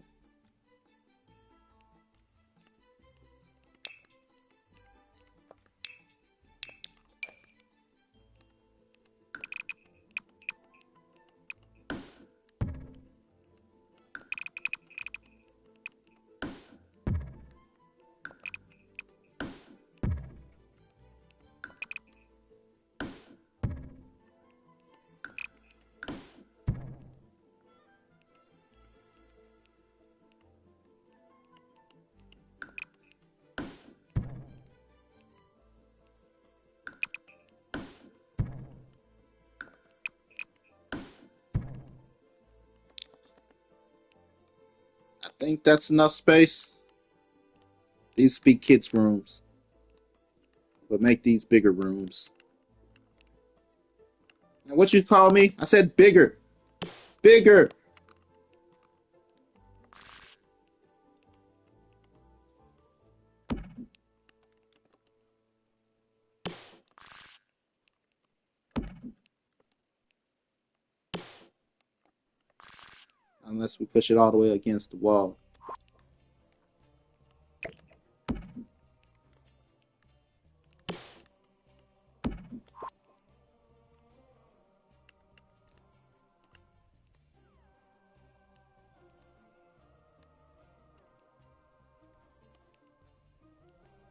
I think that's enough space. These be kids' rooms, but make these bigger rooms. Now, what you call me? I said bigger. Bigger. Unless we push it all the way against the wall.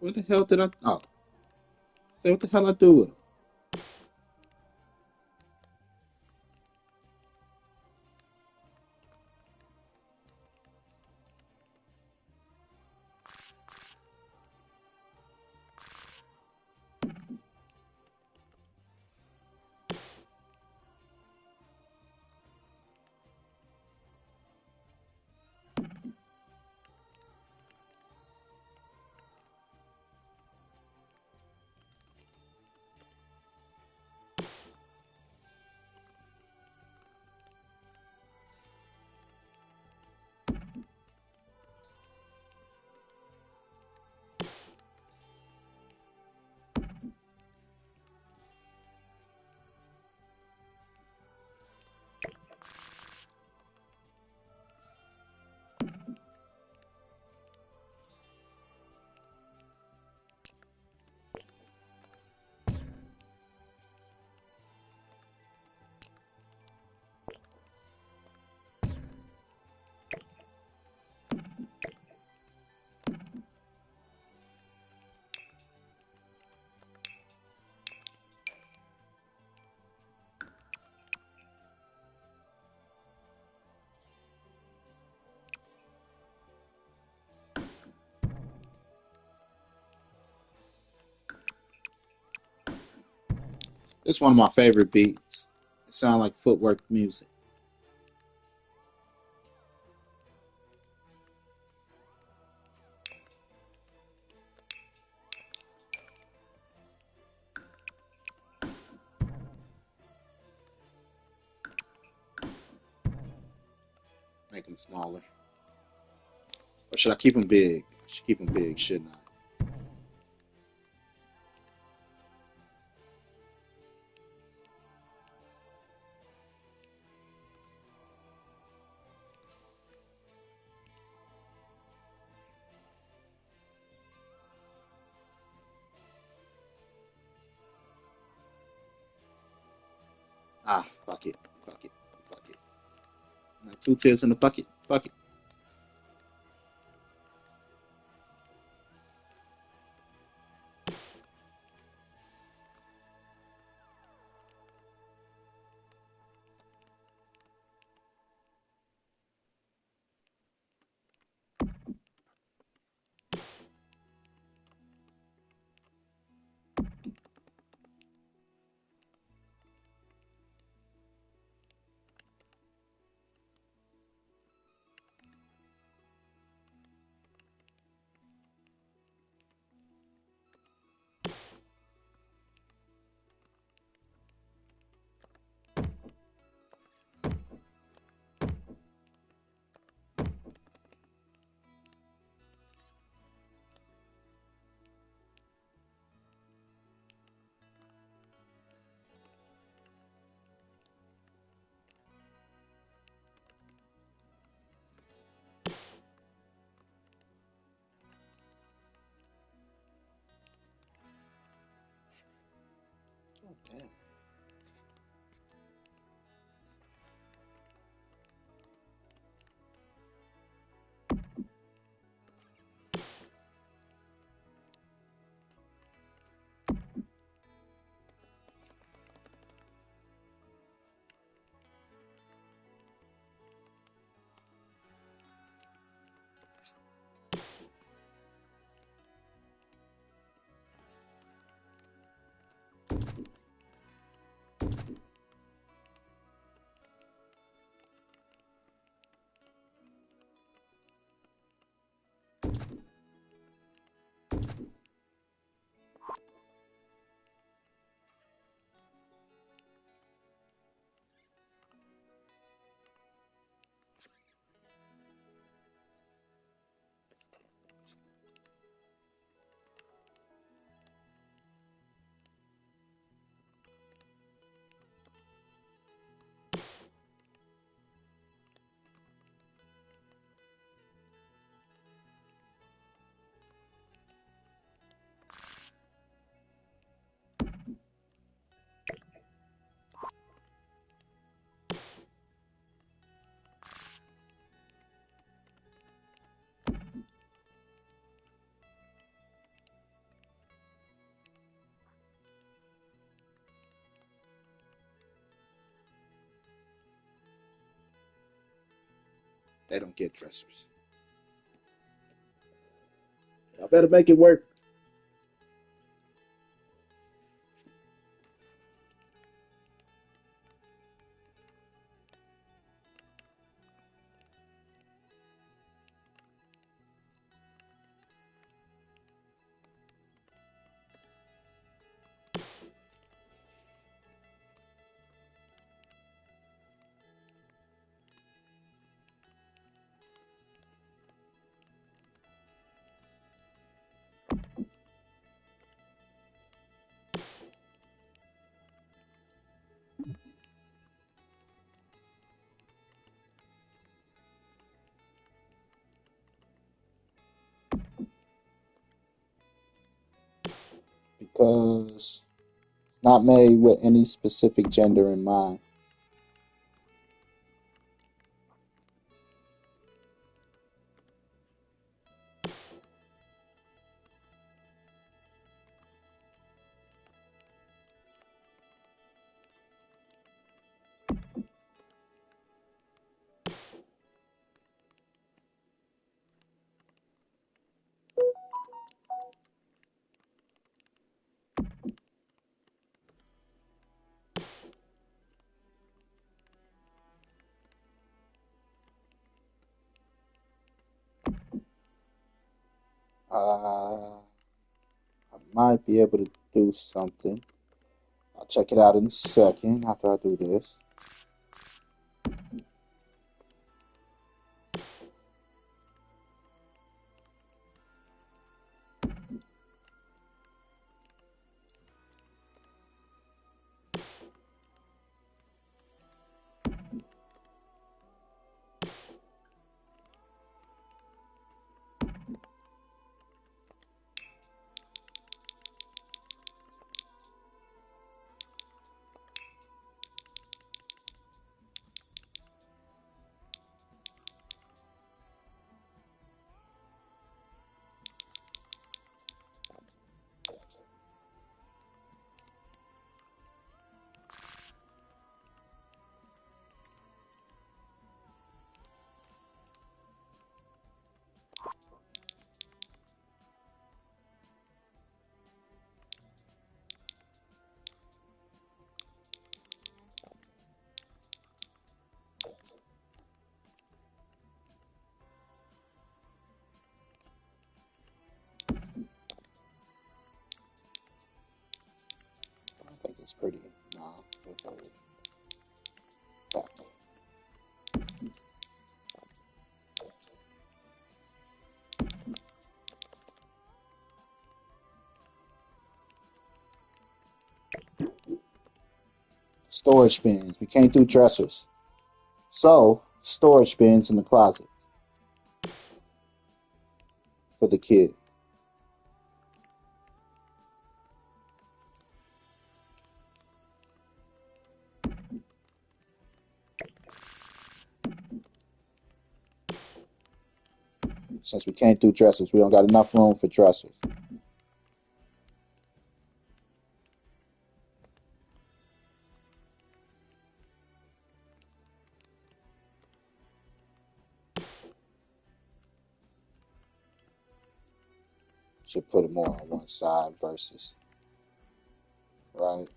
What the hell did I? Oh, say what the hell I do with them? It's one of my favorite beats. It sounds like footwork music. Make them smaller. Or should I keep them big? I should keep them big, shouldn't I? Ah, fuck it. Fuck it. Fuck it. Like 2 tips in the bucket. Fuck it. Oh, damn. They don't get dressers. I better make it work. Because it's not made with any specific gender in mind. I might be able to do something. I'll check it out in a second after I do this. I think it's pretty. No, back. Storage bins. We can't do dressers. So, storage bins in the closet for the kid. Since we can't do dressers, we don't got enough room for dressers. Should put it more on one side versus, right?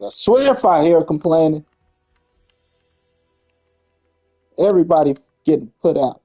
I swear if I hear complaining, everybody getting put out.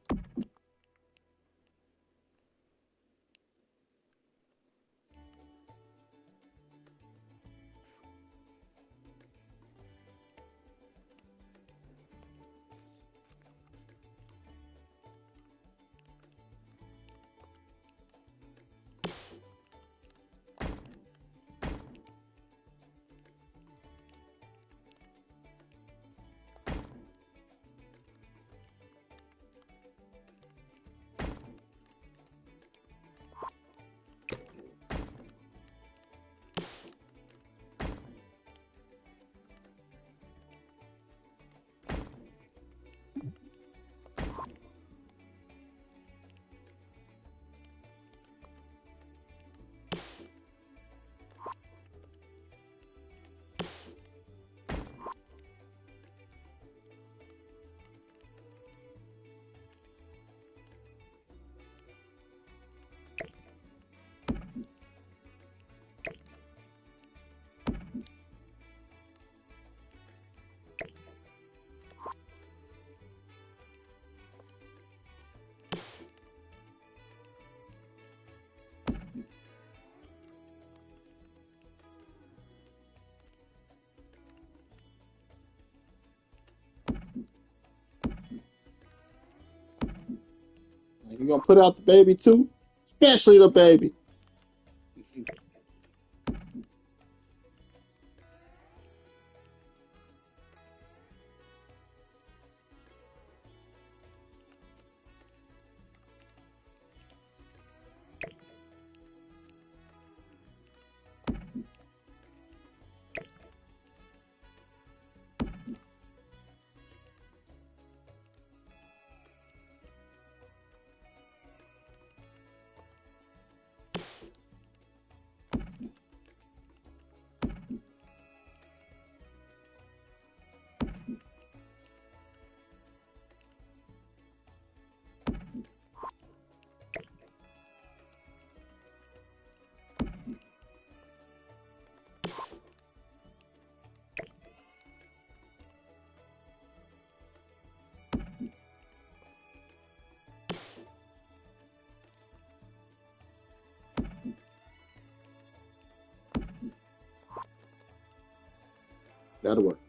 You gonna put out the baby too? Especially the baby. That'll work.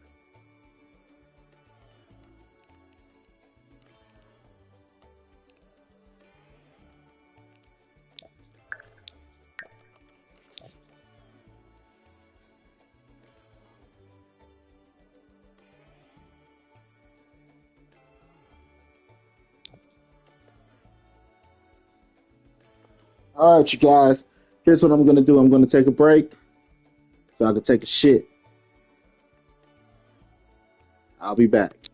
All right, you guys. Here's what I'm gonna do. I'm gonna take a break so I can take a shit. I'll be back.